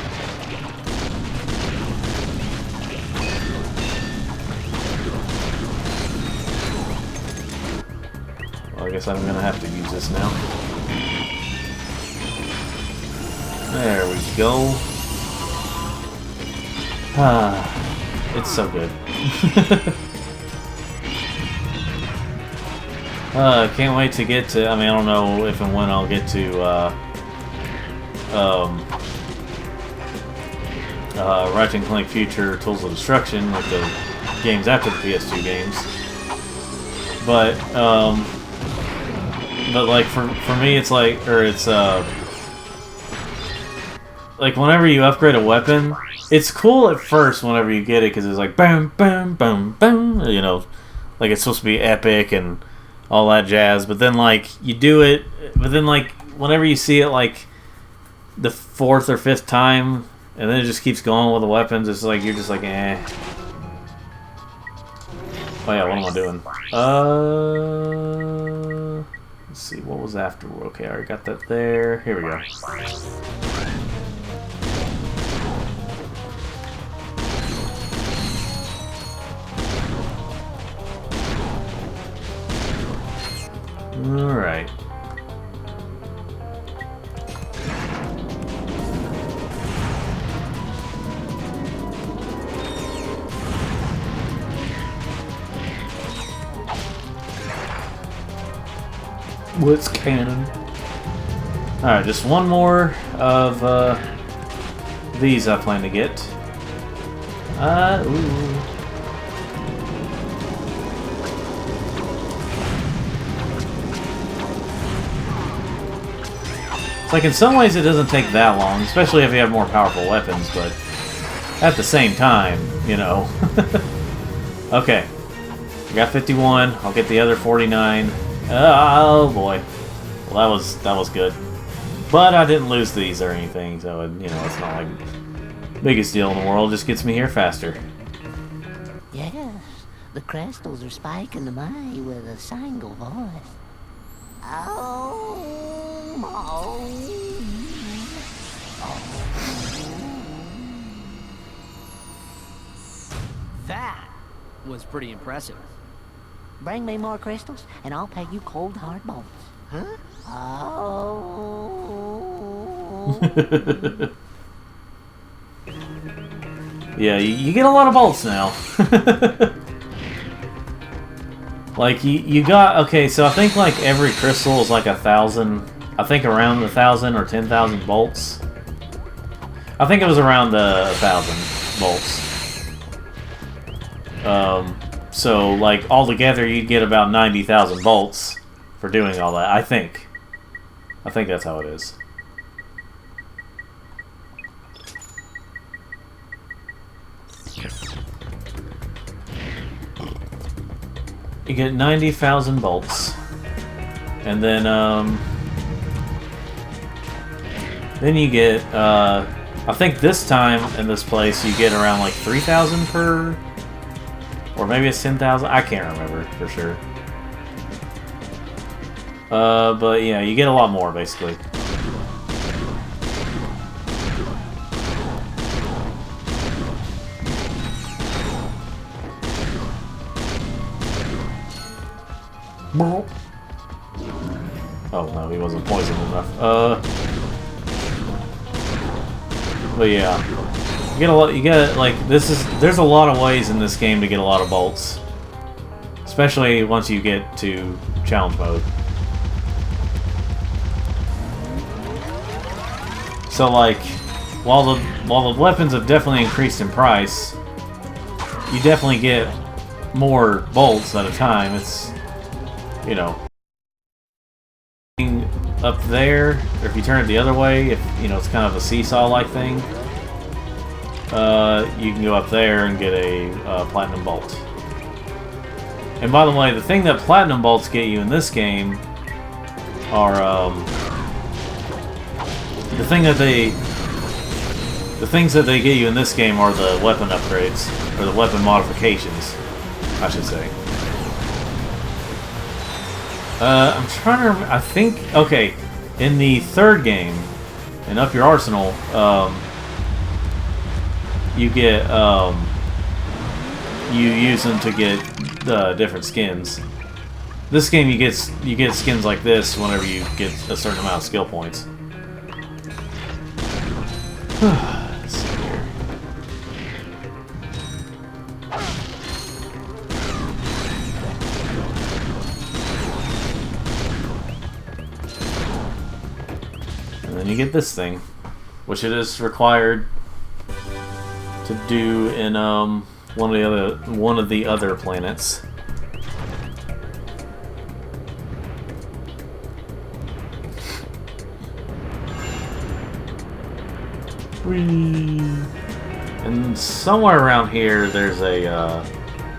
Well, I guess I'm gonna have to use this now. There we go. Ah, it's so good. Can't wait to get to. I mean, I don't know if and when I'll get to Ratchet Clank Future Tools of Destruction, like the games after the PS2 games. But like for me, it's like, like whenever you upgrade a weapon, it's cool at first whenever you get it because it's like boom, boom, boom, boom. You know, like it's supposed to be epic and all that jazz. But then like you do it, but then like whenever you see it like the 4th or 5th time, and then it just keeps going with the weapons, it's like you're just like eh. Oh yeah, what am I doing? Let's see, what was after? Okay, I already got that there. Here we go. Alright. What's canon? Alright, just one more of these I plan to get. Ooh. Like, in some ways it doesn't take that long, especially if you have more powerful weapons, but at the same time, you know. Okay. I got 51, I'll get the other 49. Oh boy. Well, that was good. But I didn't lose these or anything, so, you know, it's not like the biggest deal in the world, it just gets me here faster. Yes, the crystals are spiking the money with a single voice. That was pretty impressive. Bring me more crystals, and I'll pay you cold hard bolts. Huh? Oh. Yeah, you get a lot of bolts now. Like, you got... Okay, so I think, like, every crystal is, like, 1,000... I think around 1,000 or 10,000 bolts. I think it was around the 1,000 bolts. So, like, altogether, you'd get about 90,000 bolts for doing all that, I think. I think that's how it is. You get 90,000 bolts, and then you get I think this time in this place you get around like 3,000 per, or maybe it's 10,000. I can't remember for sure. But yeah, you get a lot more basically. Oh no, he wasn't poisoned enough. But yeah, you get a lot. You get like there's a lot of ways in this game to get a lot of bolts, especially once you get to challenge mode. So like, while the weapons have definitely increased in price, you definitely get more bolts at a time. It's, you know, up there, or if you turn it the other way, if you know it's kind of a seesaw-like thing, you can go up there and get a platinum bolt. And by the way, the thing that platinum bolts get you in this game are the things that they get you in this game are the weapon upgrades, or the weapon modifications, I should say. I'm trying to remember. I think, okay, in the third game, in Up Your Arsenal, you get, you use them to get different skins. This game, you get skins like this whenever you get a certain amount of skill points. Let's see here. And then you get this thing, which it is required to do in one of the other planets. And somewhere around here, there's a.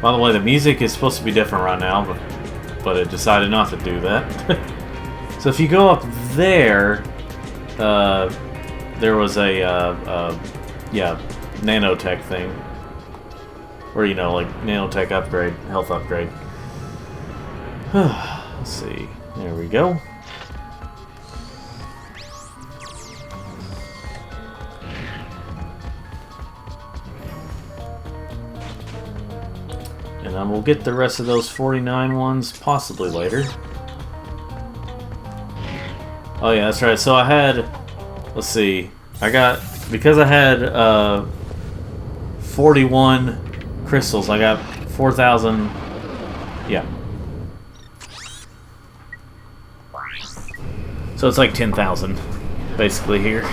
By the way, the music is supposed to be different right now, but it decided not to do that. So if you go up there, there was a yeah, nanotech thing, or like nanotech upgrade, health upgrade. Let's see. There we go. And then we'll get the rest of those 49 ones possibly later. Oh yeah, that's right. So I had, let's see, because I had 41 crystals, I got 4,000, yeah. So it's like 10,000, basically here.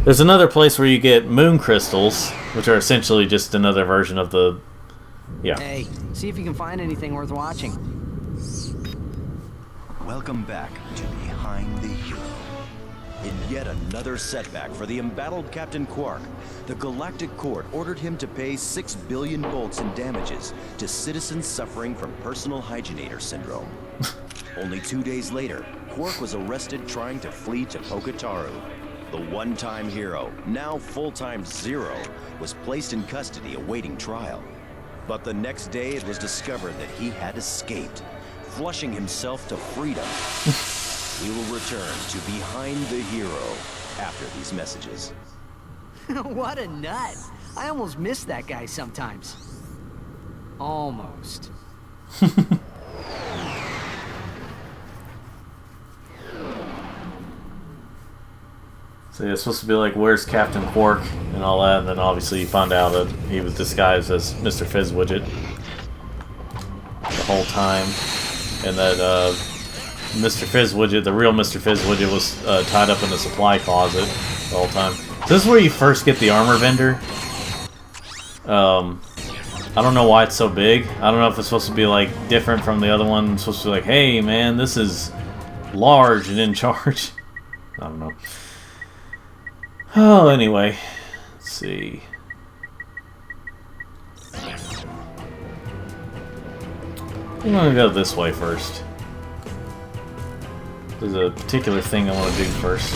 There's another place where you get moon crystals, which are essentially just another version of the, yeah. Hey, see if you can find anything worth watching. Welcome back to Behind the Hero. In yet another setback for the embattled Captain Quark, the Galactic Court ordered him to pay 6 billion bolts in damages to citizens suffering from personal hygienator syndrome. Only 2 days later, Quark was arrested trying to flee to Poketaru. The one-time hero, now full-time Zero, was placed in custody awaiting trial. But the next day it was discovered that he had escaped, flushing himself to freedom. We will return to Behind the Hero after these messages. What a nut! I almost miss that guy sometimes. Almost. So it's supposed to be like, where's Captain Quark and all that, and then obviously you find out that he was disguised as Mr. Fizzwidget the whole time, and that Mr. Fizzwidget, the real Mr. Fizzwidget, was tied up in the supply closet the whole time. So this is where you first get the armor vendor. I don't know why it's so big. I don't know if it's supposed to be like different from the other one. It's supposed to be like, hey man, this is large and in charge. I don't know. Oh, anyway, let's see. I'm gonna go this way first. There's a particular thing I want to do first.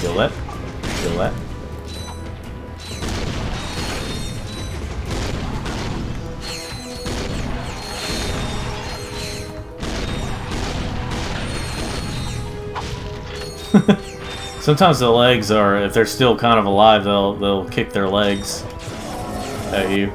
Feel that? Feel that? Sometimes the legs are, if they're still kind of alive, they'll kick their legs at you.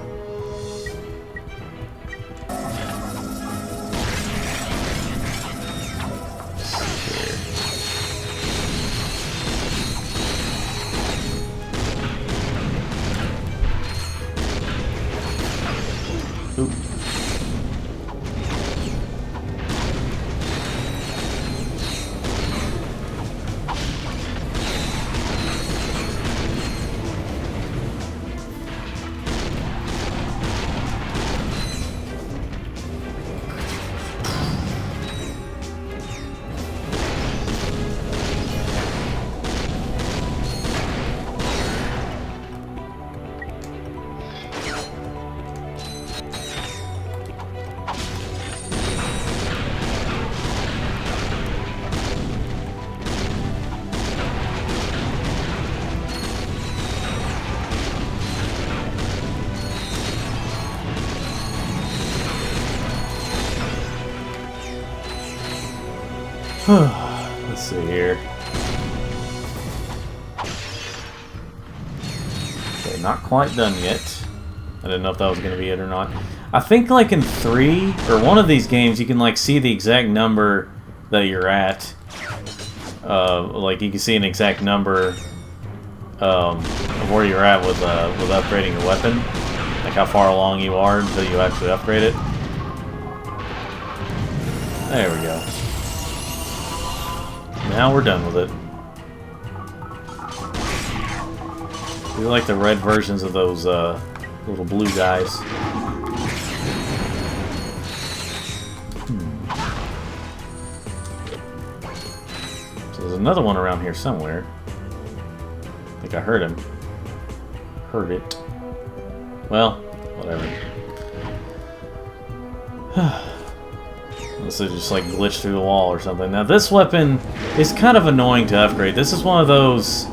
Oop. Let's see here. Okay, not quite done yet. I didn't know if that was going to be it or not. I think like in 3 or one of these games you can like see the exact number that you're at. Like you can see an exact number of where you're at with upgrading your weapon. Like how far along you are until you actually upgrade it. There we go. Now we're done with it. We like the red versions of those little blue guys. So there's another one around here somewhere. I think I heard him. Heard it. Well, whatever. Unless it just like glitched through the wall or something. Now this weapon is kind of annoying to upgrade. This is one of those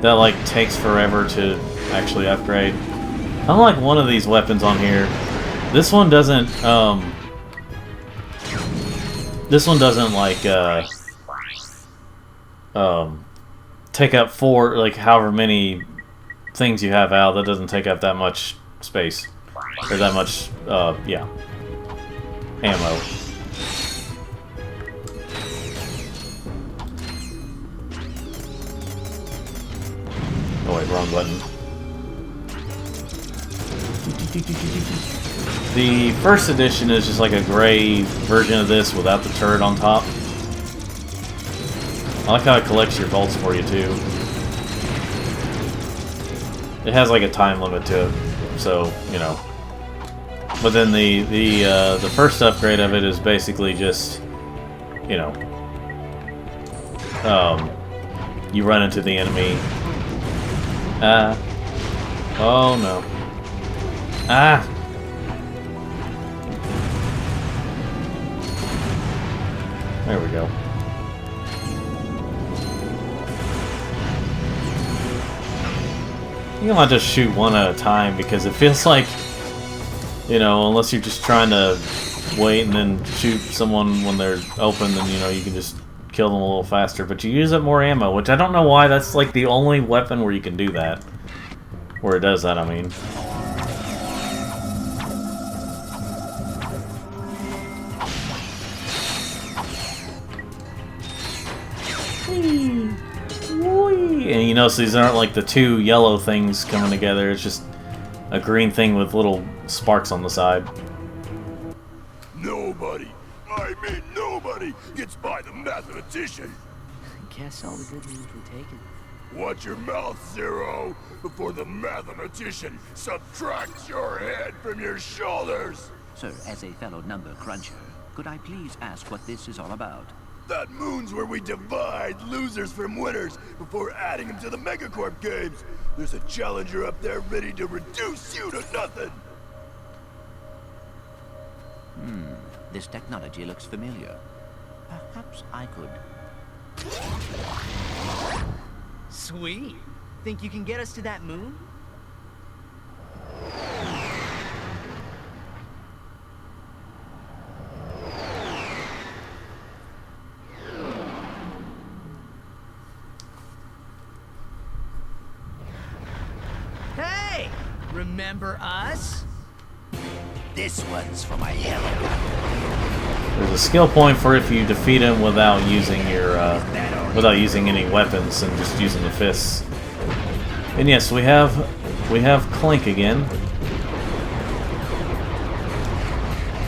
that like takes forever to actually upgrade. Unlike one of these weapons on here, this one doesn't like take up like however many things you have out. That doesn't take up that much space or that much yeah, ammo. Oh wait, wrong button. The first edition is just like a gray version of this without the turret on top. I like how it collects your bolts for you too. It has like a time limit to it, so you know. But then the first upgrade of it is basically just, you know, you run into the enemy. Oh no. Ah! There we go. You don't just shoot one at a time because it feels like, you know, unless you're just trying to wait and then shoot someone when they're open, then, you know, you can just kill them a little faster. But you use up more ammo, which I don't know why. That's like the only weapon where you can do that. Where it does that, I mean. And you notice these aren't like the two yellow things coming together, it's just a green thing with little sparks on the side. Nobody, I mean nobody, gets by the mathematician. I guess all the good news were taken. Watch your mouth, Zero, before the mathematician subtracts your head from your shoulders. Sir, as a fellow number cruncher, could I please ask what this is all about? That moon's where we divide losers from winners before adding them to the Megacorp games. There's a challenger up there ready to reduce you to nothing. This technology looks familiar. Perhaps I could... Sweet. Think you can get us to that moon? Hey! Remember us? This one's for my helicopter. There's a skill point for if you defeat him without using your without using any weapons and just using the fists. And yes, we have Clank again.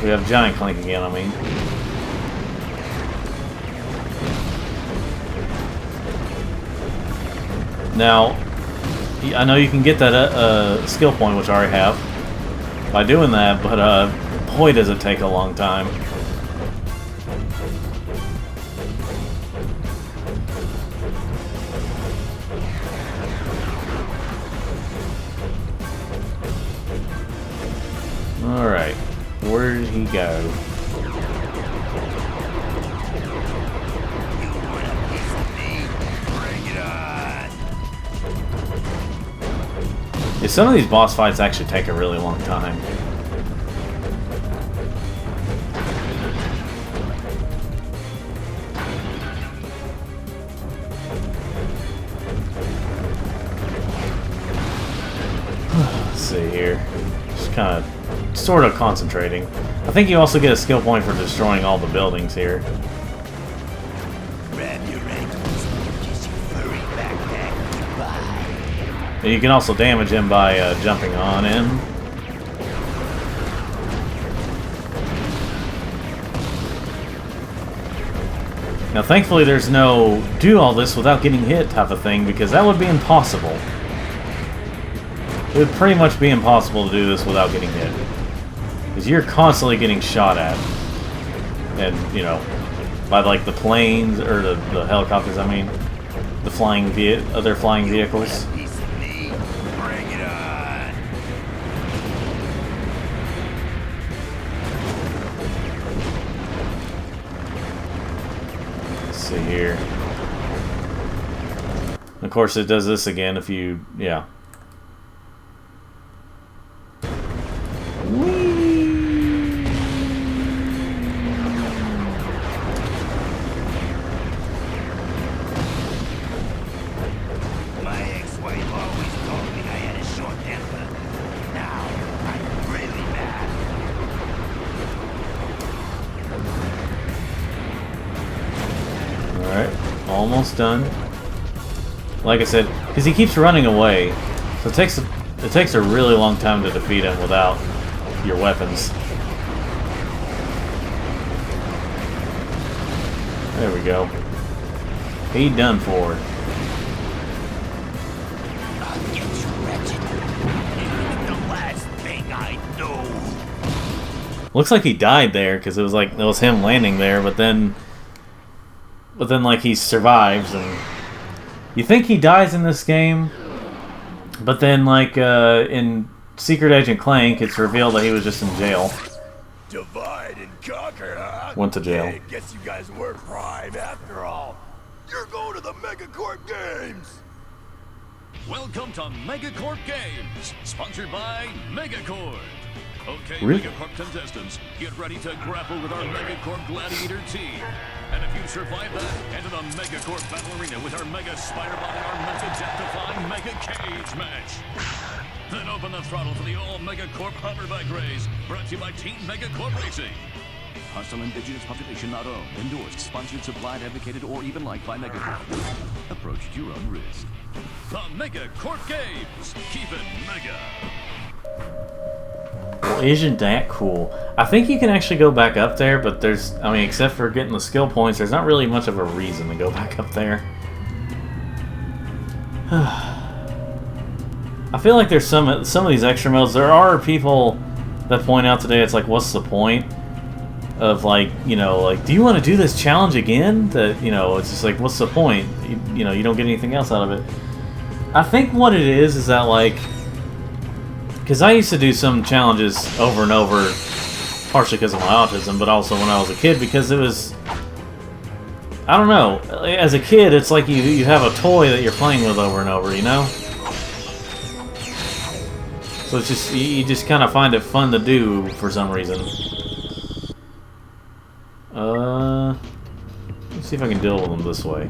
We have Giant Clank again, I mean. Now, I know you can get that skill point, which I already have, by doing that, but boy does it take a long time. Alright, where did he go? Yeah, some of these boss fights actually take a really long time. see here. Just kind of, sort of concentrating. I think you also get a skill point for destroying all the buildings here. Grab your ankles, kiss your furry backpack goodbye. And you can also damage him by jumping on him. Now, thankfully, there's no do all this without getting hit type of thing, because that would be impossible. It would pretty much be impossible to do this without getting hit. Because you're constantly getting shot at. And, you know, by, like, the planes, or the helicopters, I mean. The flying other flying vehicles. Piece of meat, bring it on. Let's see here. Of course, it does this again if you, yeah. My ex-wife always told me I had a short temper. Now, I'm really mad. Alright, almost done. Like I said, because he keeps running away, so it takes a really long time to defeat him without your weapons. There we go. He done for. I'll get you, Ratchet. It's the last thing I do. Looks like he died there because it was him landing there, but then like he survives, and you think he dies in this game, but then like in Secret Agent Clank, it's revealed that he was just in jail. Divide and conquer, huh? Went to jail. Hey, guess you guys were prime after all. You're going to the Megacorp Games. Welcome to Megacorp Games, sponsored by Megacorp. Okay, Really? Megacorp contestants, get ready to grapple with our Megacorp Gladiator team. And if you survive that, enter the Megacorp Battle Arena with our Mega Spider-Bot and our Mega Death-defying Mega Cage match. Then open the throttle for the all-Megacorp hoverbike race, brought to you by Team Megacorp Racing. Hostile indigenous population not owned, endorsed, sponsored, supplied, advocated, or even liked by Megacorp. Approach at your own risk. The Megacorp Games. Keep it mega. Well, isn't that cool? I think you can actually go back up there, but there's, I mean, except for getting the skill points, there's not really much of a reason to go back up there. I feel like there's some of these extra modes. There are people that point out today, it's like, what's the point of, like, you know, like, do you want to do this challenge again? That, you know, it's just like, what's the point? You know, you don't get anything else out of it. I think what it is that, like, because I used to do some challenges over and over, partially because of my autism, but also when I was a kid, because it was, I don't know, as a kid, it's like you have a toy that you're playing with over and over, you know? So it's just, you just kind of find it fun to do for some reason. Let's see if I can deal with them this way.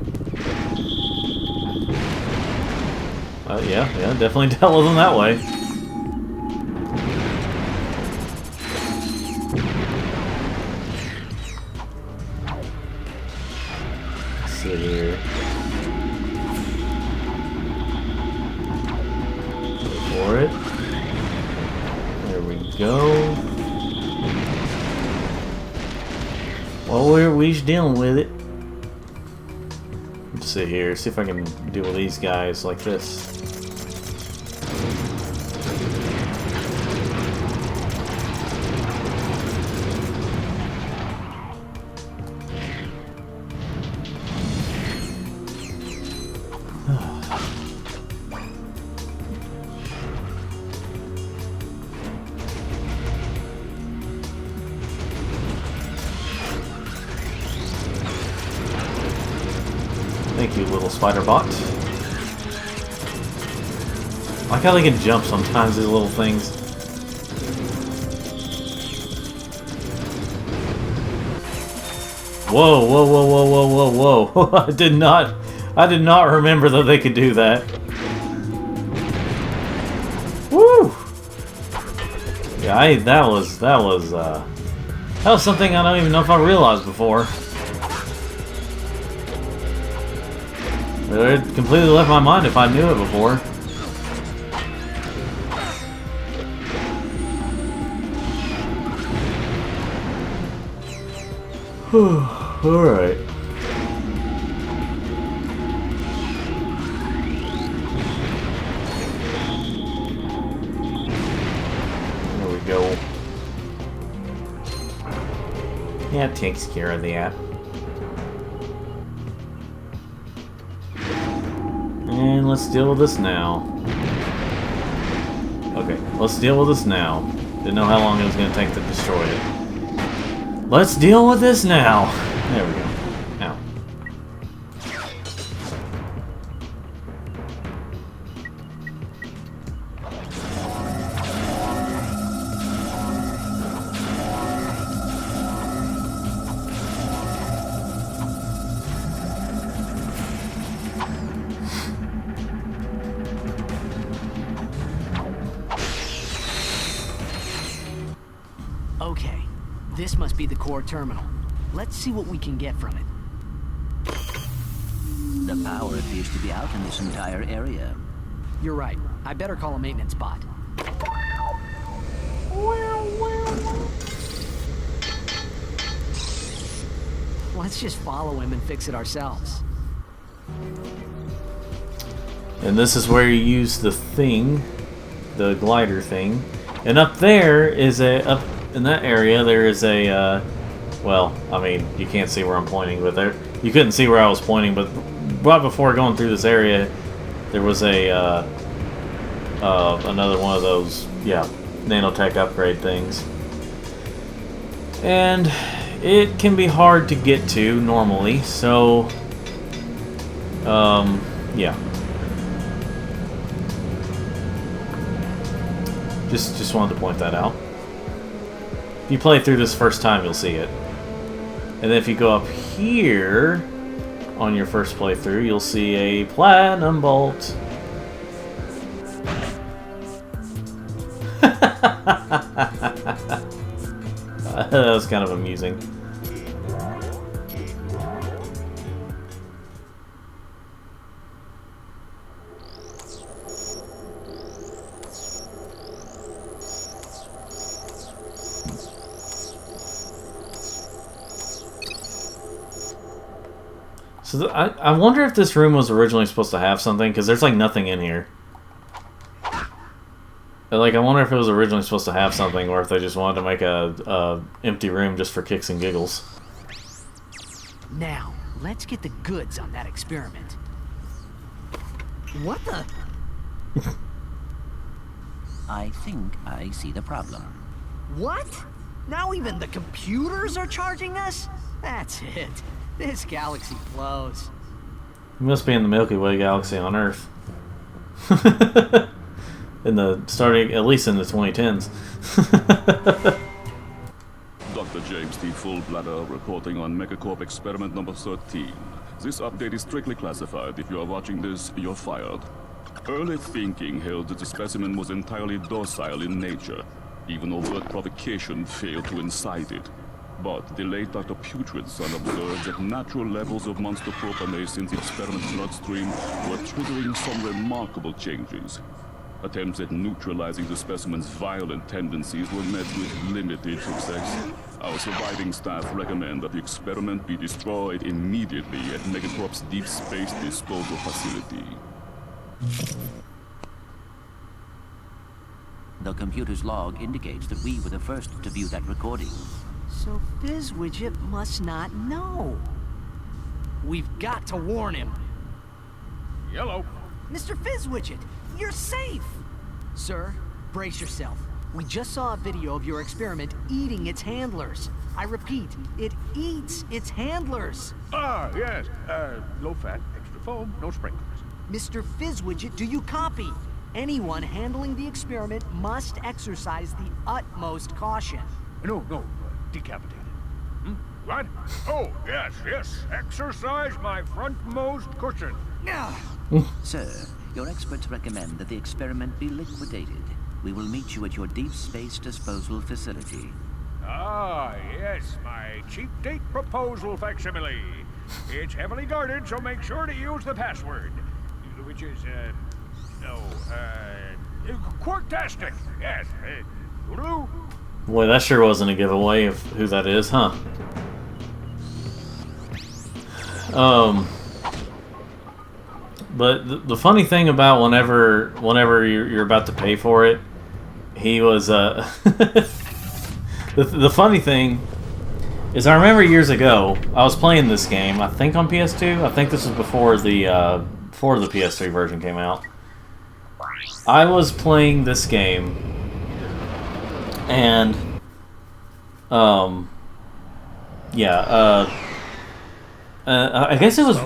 Yeah, definitely dealt with them that way. Let's see here. Go for it. There we go. Well, we're just dealing with it. Let's see here. See if I can deal with these guys like this. Thank you, little spider bot. I like how they can jump sometimes, these little things. Whoa, whoa, whoa, whoa, whoa, whoa, whoa. I did not remember that they could do that. Woo! Yeah, that was something I don't even know if I realized before. It completely left my mind if I knew it before. Alright. There we go. Yeah, it takes care of that. And let's deal with this now. Okay, let's deal with this now. Didn't know how long it was going to take to destroy it. Let's deal with this now. There we go. Now. Okay, this must be the core terminal. Let's see what we can get from it. The power appears to be out in this entire area. You're right. I better call a maintenance bot. Let's just follow him and fix it ourselves. And this is where you use the thing, the glider thing. And up there is up in that area there is a, well, I mean, you can't see where I'm pointing, but there, you couldn't see where I was pointing, but right before going through this area, there was a, another one of those, yeah, nanotech upgrade things. And it can be hard to get to normally, so, yeah. Just wanted to point that out. If you play through this first time, you'll see it. And then if you go up here on your first playthrough, you'll see a platinum bolt. That was kind of amusing. So I wonder if this room was originally supposed to have something, because there's like nothing in here. Like, I wonder if it was originally supposed to have something, or if they just wanted to make a empty room just for kicks and giggles. Now, let's get the goods on that experiment. What the? I think I see the problem. What? Now even the computers are charging us? That's it. This galaxy blows. You must be in the Milky Way galaxy on Earth. In the starting, at least in the 2010s. Dr. James T. Fullbladder reporting on Megacorp experiment number 13. This update is strictly classified. If you are watching this, you're fired. Early thinking held that the specimen was entirely docile in nature. Even overt provocation failed to incite it. But the late Dr. Putrid's son observed that natural levels of monster propanase in the experiment's bloodstream were triggering some remarkable changes. Attempts at neutralizing the specimen's violent tendencies were met with limited success. Our surviving staff recommend that the experiment be destroyed immediately at Megacorp's deep space disposal facility. The computer's log indicates that we were the first to view that recording. So Fizzwidget must not know. We've got to warn him. Yellow. Mr. Fizzwidget, you're safe! Sir, brace yourself. We just saw a video of your experiment eating its handlers. I repeat, it eats its handlers. Ah, yes. Low fat, extra foam, no sprinklers. Mr. Fizzwidget, do you copy? Anyone handling the experiment must exercise the utmost caution. No, decapitated. Hmm? What? Oh, yes. Exercise my frontmost cushion. Sir, your experts recommend that the experiment be liquidated. We will meet you at your deep space disposal facility. Ah, yes, my cheap date proposal facsimile. It's heavily guarded, so make sure to use the password. Which is, Quarktastic. Yes. Will do. Boy, that sure wasn't a giveaway of who that is, huh? But the funny thing about whenever you're about to pay for it, he was the funny thing is I remember years ago I was playing this game, I think on PS2. I think this was before the PS3 version came out. I was playing this game, and I guess it was.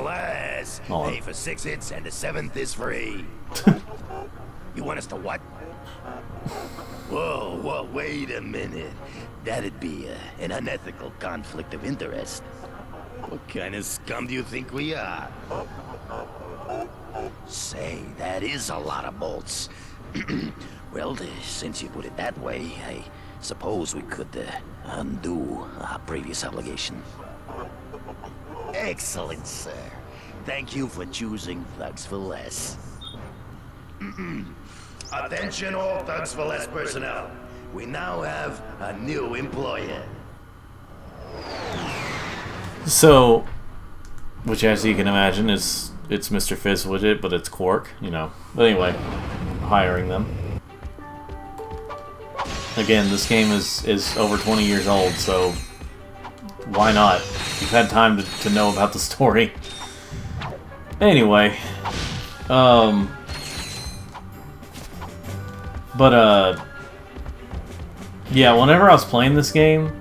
Pay for 6 hits and the 7th is free. You want us to what? Whoa, wait a minute. That'd be an unethical conflict of interest. What kind of scum do you think we are? Say, that is a lot of bolts. Well, since you put it that way, I suppose we could undo our previous obligation. Excellent, sir. Thank you for choosing Thugs for Less. Attention all Thugs for Less personnel. We now have a new employer. So, which as you can imagine it's Mr. Fizzwidget, but it's Quark, you know. But anyway, hiring them. Again, this game is over 20 years old, so why not? You've had time to know about the story. Anyway, yeah, whenever I was playing this game,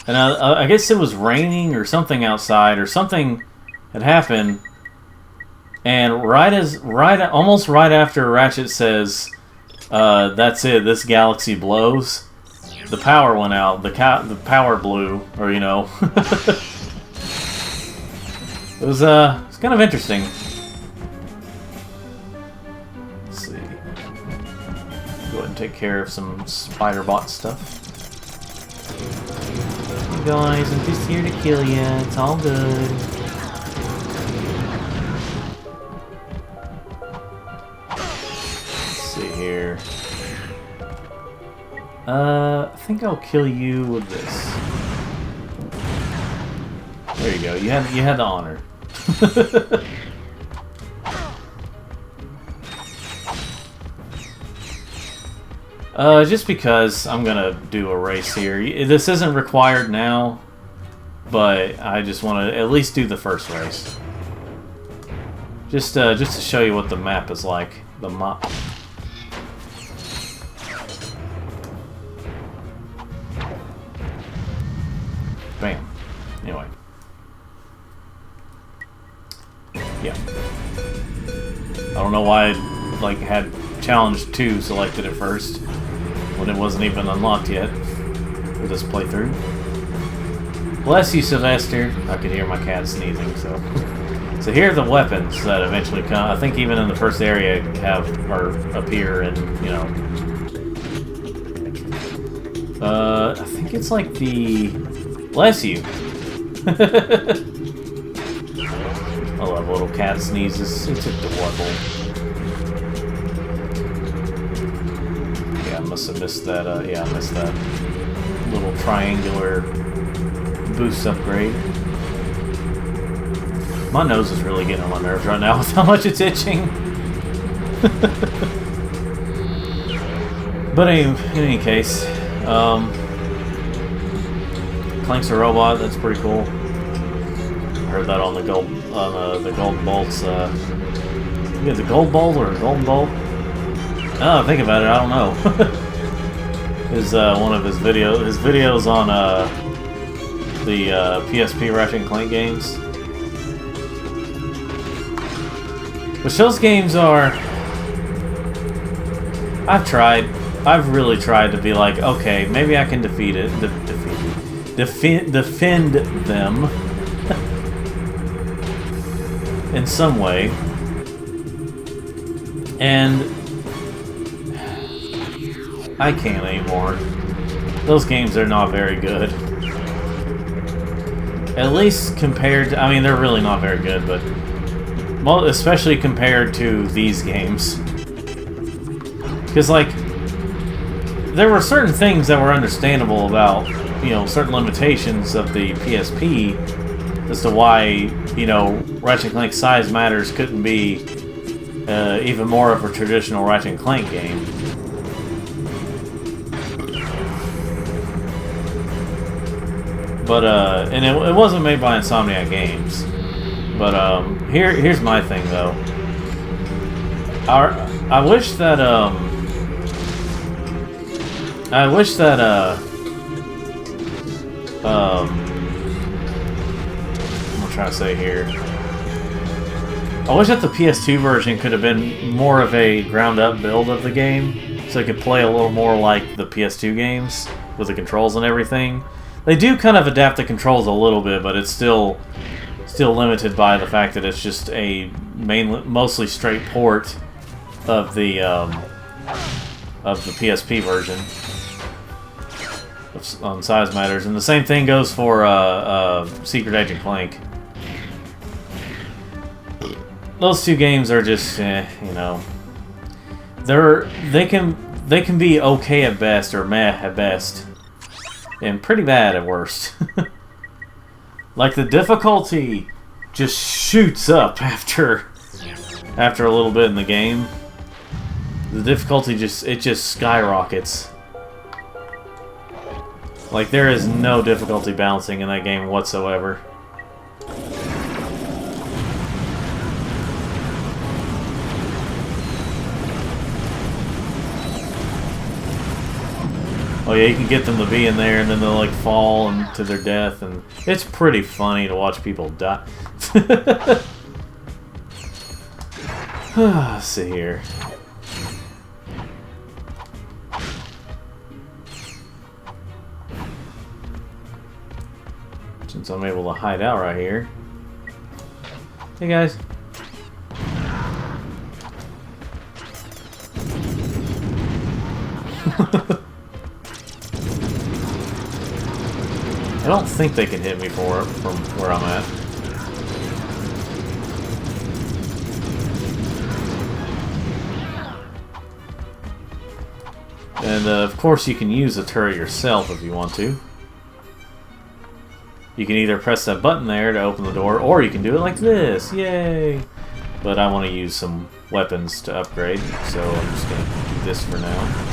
and I guess it was raining or something outside, or something had happened, and almost right after Ratchet says, "That's it, this galaxy blows," the power went out. The power blew, or you know. It was kind of interesting. Let's see. Go ahead and take care of some spider bot stuff. Hey guys, I'm just here to kill you. It's all good. Let's see here. I think I'll kill you with this. There you go. You had the honor. Just because I'm gonna do a race here. This isn't required now, but I just want to at least do the first race. Just to show you what the map is like. The map. Bam. Anyway. Yeah. I don't know why I had Challenge 2 selected at first when it wasn't even unlocked yet for this playthrough. Bless you, Sylvester. I could hear my cat sneezing, so... So here are the weapons that eventually come. I think even in the first area appear and, you know... I think it's like the... Bless you. I love little cat sneezes. It's adorable. Yeah, I must have missed that. Yeah, I missed that little triangular boost upgrade. My nose is really getting on my nerves right now with how much it's itching. But in any case, Clank's a robot. That's pretty cool. I heard that on the gold bolts. You have the gold bolt or a golden bolt? Oh, think about it. I don't know. Is one of his videos on the PSP Ratchet Clank games. Which those games are... I've really tried to be like, okay, maybe I can defend them in some way. And I can't anymore. Those games are not very good. At least compared to, I mean, they're really not very good, but especially compared to these games. Because, like, there were certain things that were understandable about, you know, certain limitations of the PSP as to why, you know, Ratchet Clank Size Matters couldn't be even more of a traditional Ratchet Clank game. But, and it wasn't made by Insomniac Games. But, here's my thing, though. I wish that, I'm trying to say here. I wish that the PS2 version could have been more of a ground-up build of the game, so it could play a little more like the PS2 games, with the controls and everything. They do kind of adapt the controls a little bit, but it's still limited by the fact that it's just a mostly straight port of the PSP version on Size Matters, and the same thing goes for Secret Agent Clank. Those two games are just, you know, they can be okay at best or meh at best, and pretty bad at worst. Like, the difficulty just shoots up after a little bit in the game. The difficulty just skyrockets. Like, there is no difficulty balancing in that game whatsoever. Oh yeah, you can get them to be in there and then they'll like fall to their death, and it's pretty funny to watch people die. Let's see here. Since I'm able to hide out right here. Hey guys. I don't think they can hit me from where I'm at. And of course you can use the turret yourself if you want to. You can either press that button there to open the door, or you can do it like this. Yay! But I want to use some weapons to upgrade, so I'm just going to do this for now.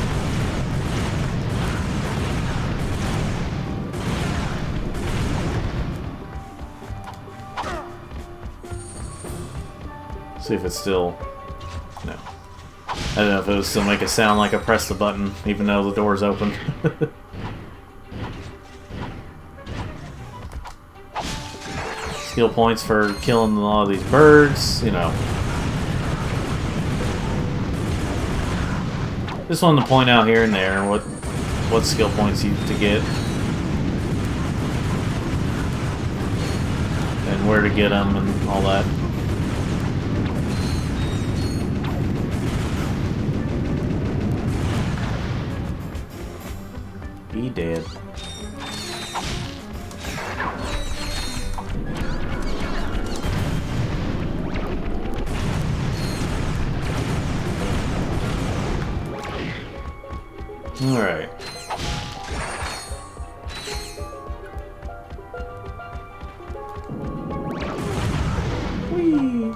See if it's still... No. I don't know if it would still make it sound like I pressed the button, even though the door's open. Skill points for killing a lot of these birds, you know. Just wanted to point out here and there what skill points you to get. And where to get them and all that. He dead. Alright. Whee!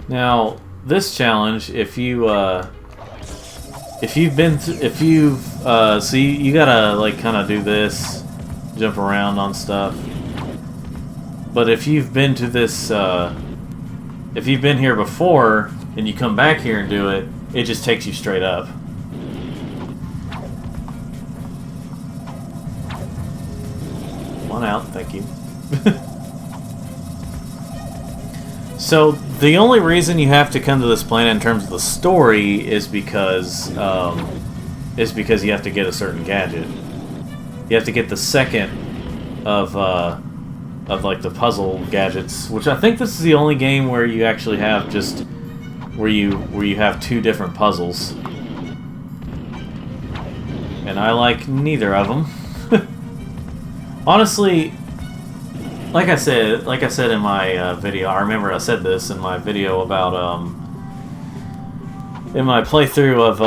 Now, this challenge, if you gotta like kind of do this, jump around on stuff. But if you've been to this, if you've been here before and you come back here and do it, it just takes you straight up. Come on out, thank you. So, the only reason you have to come to this planet in terms of the story is because you have to get a certain gadget. You have to get the second of like the puzzle gadgets, which I think this is the only game where you actually have just where you have two different puzzles, and I like neither of them. Honestly, like I said in my video, I remember I said this in my video about in my playthrough of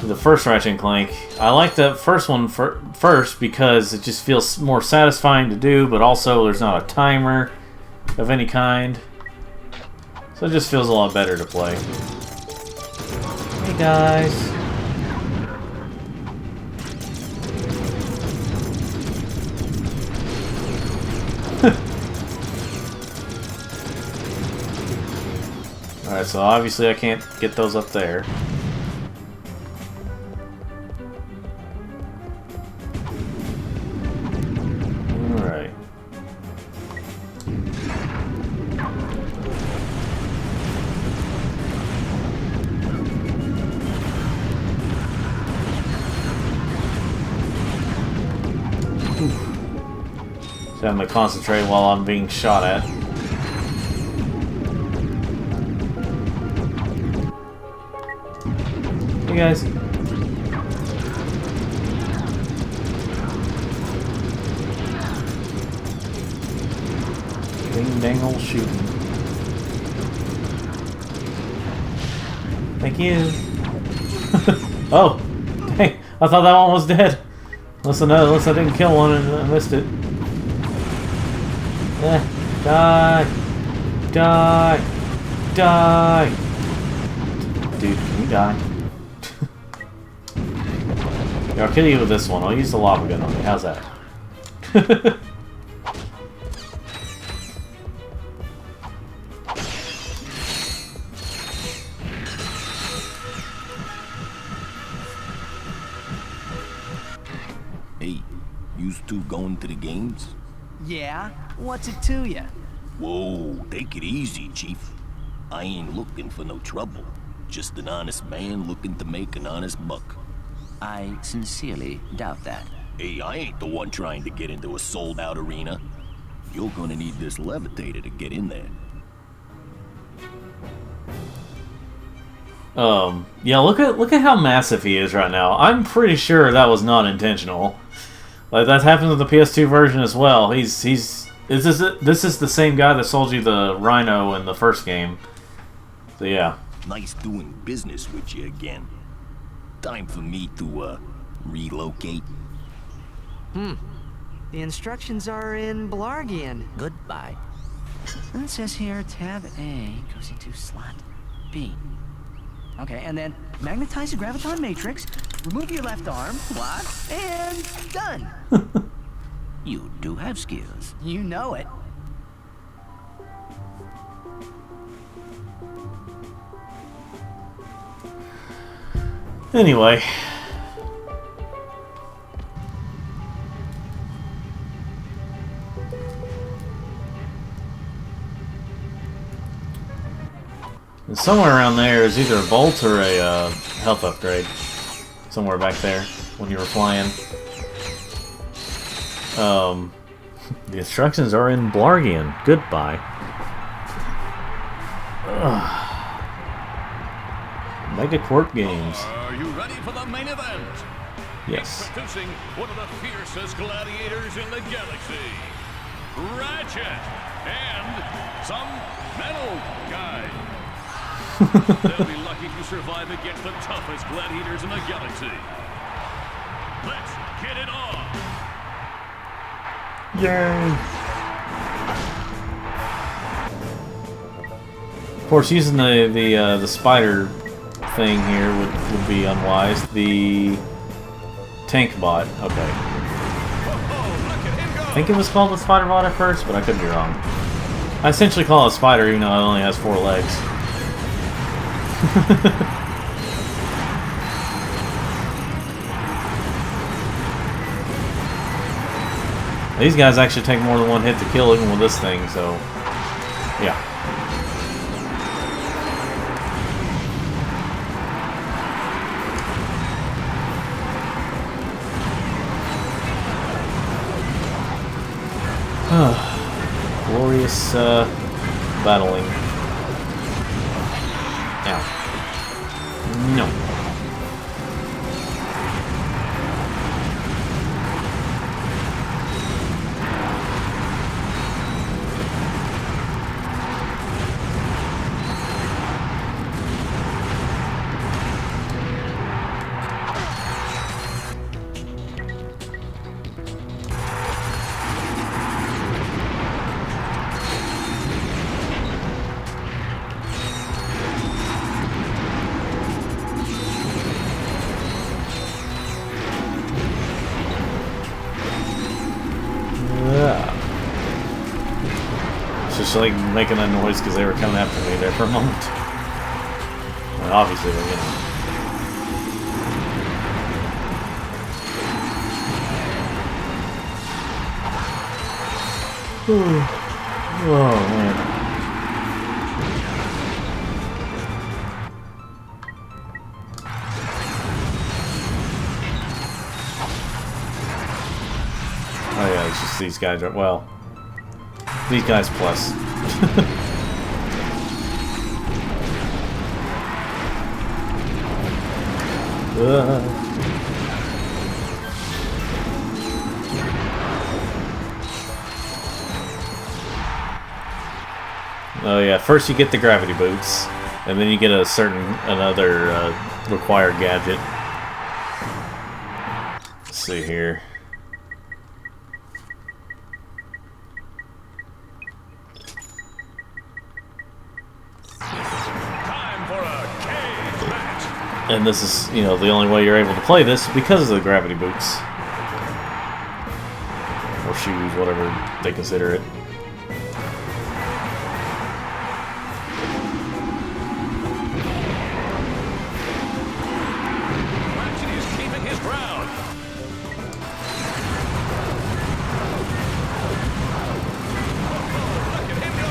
the first Ratchet Clank. I like that first one first because it just feels more satisfying to do, but also there's not a timer of any kind, so it just feels a lot better to play. Hey guys. Alright, so obviously I can't get those up there. Alright. So I'm gonna concentrate while I'm being shot at. Hey guys. Ding dang old shooting. Thank you. Oh, dang! I thought that one was dead. Unless I didn't kill one and I missed it. Die! Die! Die! Dude, can you die? Yeah, I'll kill you with this one. I'll use the lava gun on you. How's that? Hey, yous two going to the games? Yeah? What's it to ya? Whoa, take it easy, Chief. I ain't looking for no trouble. Just an honest man looking to make an honest buck. I sincerely doubt that. Hey, I ain't the one trying to get into a sold-out arena. You're gonna need this levitator to get in there. Yeah, look at how massive he is right now. I'm pretty sure that was not intentional. Like, that happened with the PS2 version as well. This is the same guy that sold you the Rhino in the first game. So yeah. Nice doing business with you again. Time for me to, relocate. The instructions are in Blargian. Goodbye. It says here, tab A goes into slot B. Okay, and then magnetize the graviton matrix, remove your left arm, what? And done. You do have skills. You know it. Anyway. And somewhere around there is either a bolt or a health upgrade. Somewhere back there when you were flying. The instructions are in Blargian. Goodbye. Megacorp Games. Are you ready for the main event? Yes. Introducing one of the fiercest gladiators in the galaxy, Ratchet, and some metal guy. They'll be lucky to survive against the toughest gladiators in the galaxy. Let's get it on. Yay! Of course, using the spider thing here would be unwise. The tank bot, okay. I think it was called the spider bot at first, but I could be wrong. I essentially call it a spider, even though it only has 4 legs. These guys actually take more than one hit to kill even with this thing, so yeah. Glorious battling. Ow. No. Just like making that noise because they were coming after me there for a moment. Well, obviously they're gonna. Oh man. Oh yeah, it's just these guys are, well, these guys plus. Oh yeah, first you get the gravity boots, and then you get another required gadget. Let's see here. And this is, you know, the only way you're able to play this because of the gravity boots. Or shoes, whatever they consider it. Ratchet is keeping his ground. Look at him go.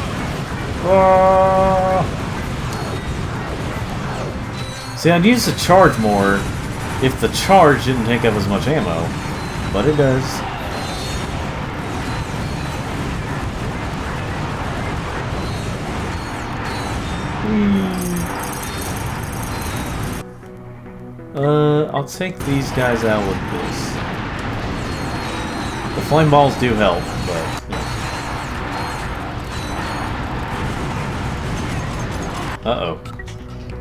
See, I'd use the charge more if the charge didn't take up as much ammo, but it does. I'll take these guys out with this. The flame balls do help, but... Uh-oh.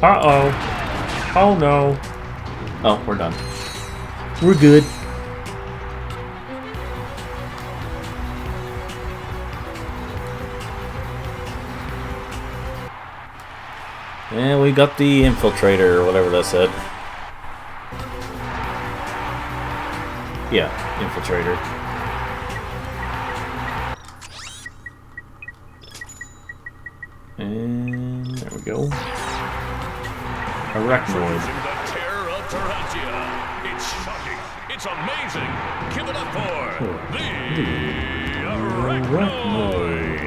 Uh-oh. Oh no. Oh, we're done. We're good. And we got the infiltrator, or whatever that said. Yeah, infiltrator. And there we go. Arachnoid. The terror of Terrantia. It's shocking. It's amazing. Give it up for the Arachnoid.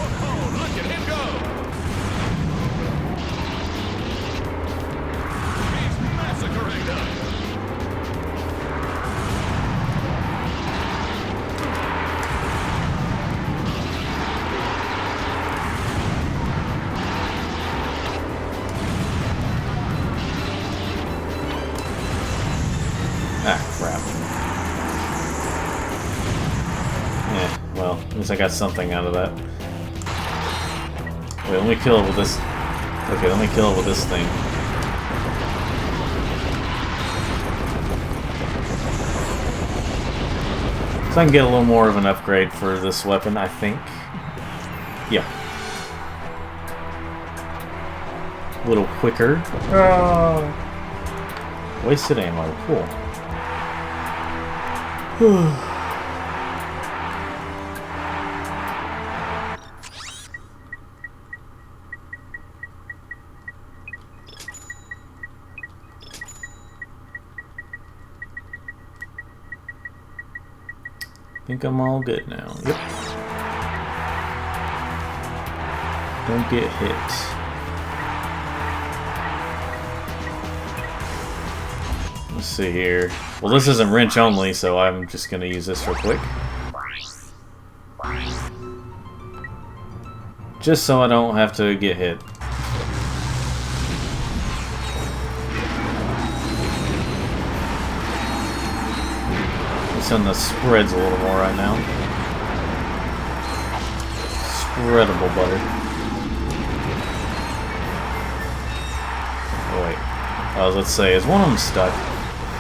Oh, look at him go. He's massacring them. Ah, crap. Yeah, well, at least I got something out of that. Wait, let me kill it with this. Okay, let me kill it with this thing. So I can get a little more of an upgrade for this weapon, I think. Yeah. A little quicker. Wasted ammo, cool. Think I'm all good now. Yep. Don't get hit. Let's see here. Well, this isn't wrench only, so I'm just gonna use this real quick. Just so I don't have to get hit. This one spreads a little more right now. Spreadable butter. Oh wait. Let's say, is one of them stuck?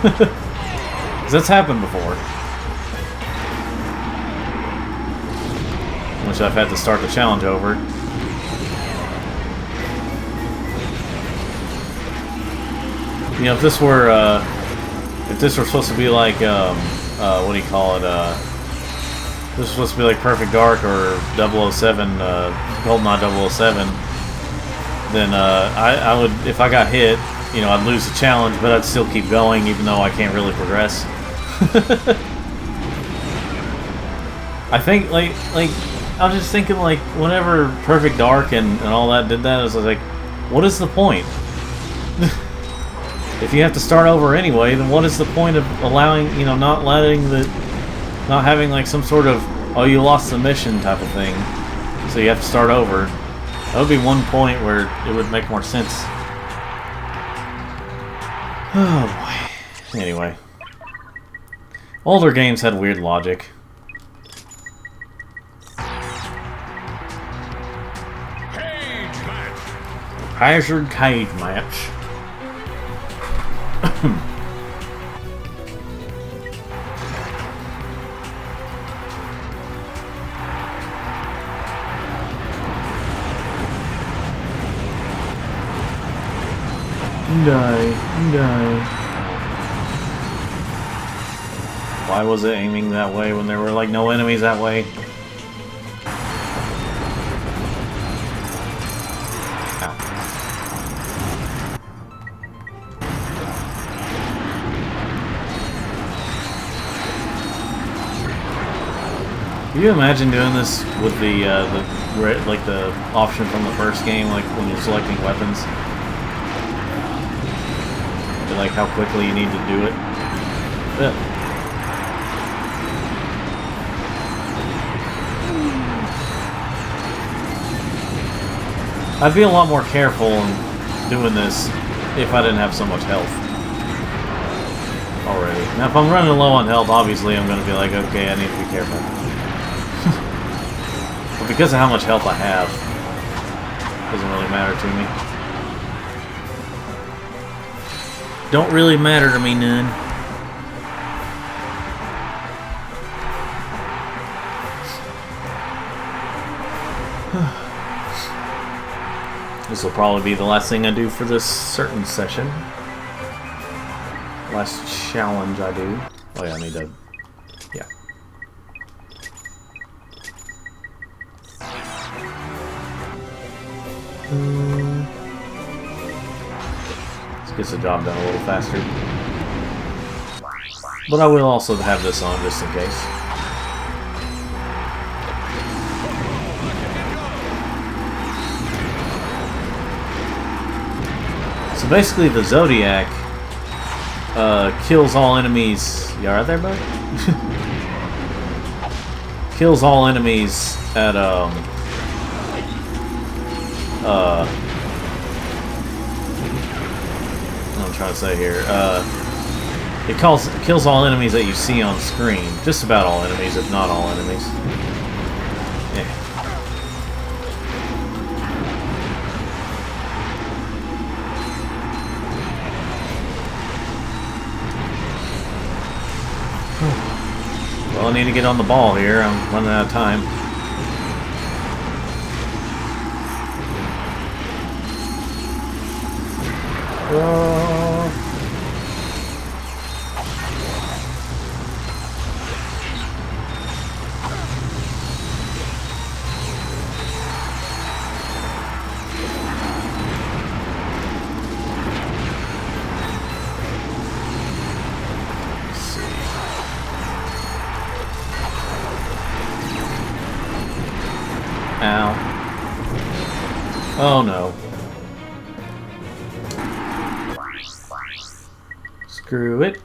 Because that's happened before. Which I've had to start the challenge over. You know, if this were supposed to be like, what do you call it? This was supposed to be like Perfect Dark or 007, GoldenEye 007. Then I would, if I got hit, you know, I'd lose the challenge, but I'd still keep going, even though I can't really progress. I think, like, I was just thinking, like, whenever Perfect Dark and all that did that, I was like, what is the point? If you have to start over anyway, then what is the point of allowing, you know, not having, like, some sort of, oh, you lost the mission type of thing, so you have to start over. That would be one point where it would make more sense. Oh, boy. Anyway. Older games had weird logic. Hazard cage match. Die. Why was it aiming that way when there were like no enemies that way? Can you imagine doing this with the option from the first game, like when you're selecting weapons? Like how quickly you need to do it. Yeah. I'd be a lot more careful in doing this if I didn't have so much health already. Now, if I'm running low on health, obviously I'm going to be like, okay, I need to be careful. But because of how much health I have, it doesn't really matter to me. Don't really matter to me none. This will probably be the last thing I do for this certain session. Last challenge I do. Oh yeah, I need to... yeah. Gets the job done a little faster. But I will also have this on just in case. So basically the Zodiac kills all enemies. You alright there, bud? Kills all enemies at I'm trying to say here. It kills all enemies that you see on screen. Just about all enemies, if not all enemies. Yeah. Well, I need to get on the ball here. I'm running out of time. Ow. Oh no. Screw it.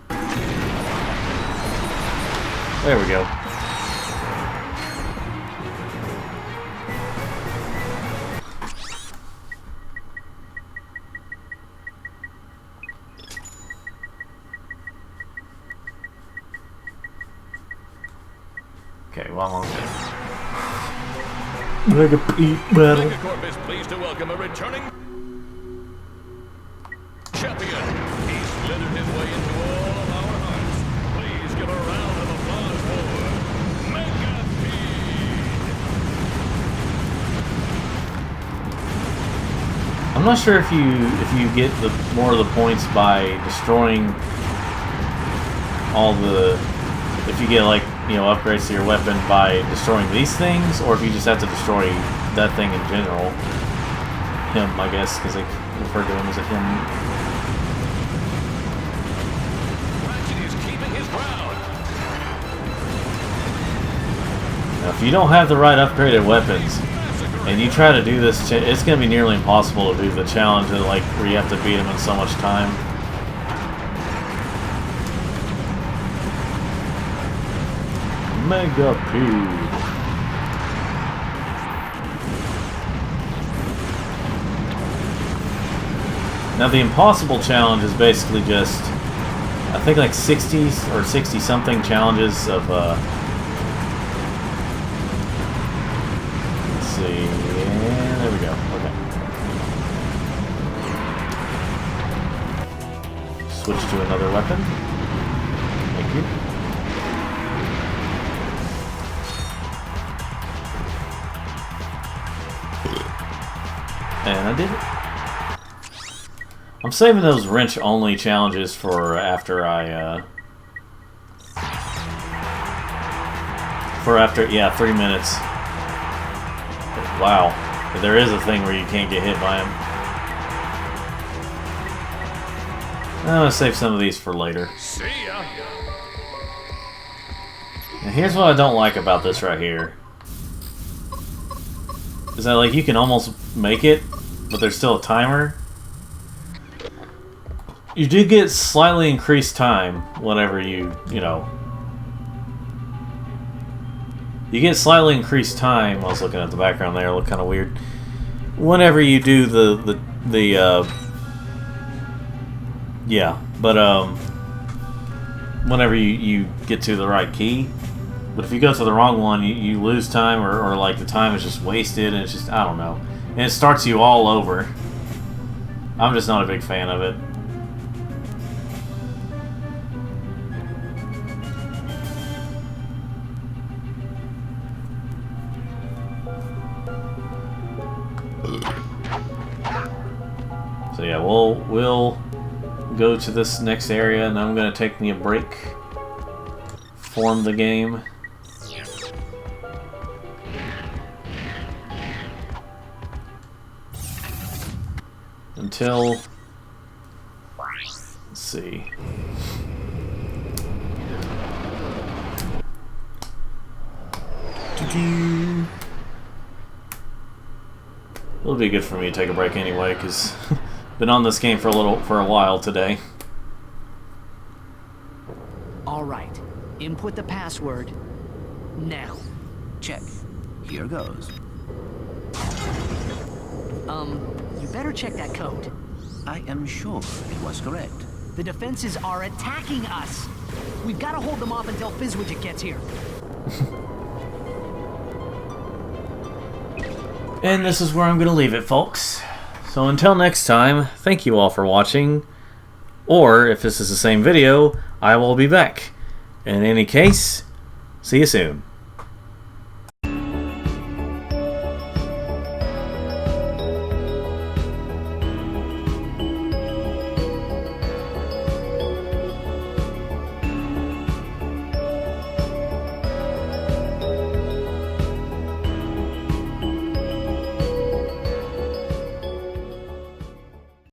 There we go. Okay, well, I'm on Mega Pete battle. Megacorp is pleased to welcome a returning champion. He's slithered his way into all of our hearts. Please give a round of applause for Mega Pete. I'm not sure if you get more of the points by destroying all the, if you get like, you know, upgrades to your weapon by destroying these things, or if you just have to destroy that thing in general. Him, I guess, because they refer to him as a him. Ratchet is keeping his ground. Now, if you don't have the right upgraded weapons, and you try to do this, it's going to be nearly impossible to do the challenge of, like, where you have to beat him in so much time. Mega Pete. Now the impossible challenge is basically just, I think like 60 or 60 something challenges of let's see, and there we go. Okay. Switch to another weapon. Thank you. And I did it. I'm saving those wrench-only challenges for after I, yeah, 3 minutes. Wow. There is a thing where you can't get hit by him. I'm gonna save some of these for later. See ya. And here's what I don't like about this right here. Is that, like, you can almost make it, but there's still a timer. You do get slightly increased time whenever you know. You get slightly increased time. I was looking at the background there, it looked kind of weird. Whenever you do yeah, but whenever you get to the right key. But if you go to the wrong one, you lose time, or like the time is just wasted, and it's just, I don't know. And it starts you all over. I'm just not a big fan of it. So yeah, we'll go to this next area, and I'm gonna take me a break. Form the game. Until, let's see. It'll be good for me to take a break anyway, because been on this game for a while today. All right, input the password now. Check. Here goes. You better check that code. I am sure it was correct. The defenses are attacking us. We've got to hold them off until Fizzwidget gets here. And this is where I'm going to leave it, folks. So until next time, thank you all for watching. Or, if this is the same video, I will be back. In any case, see you soon.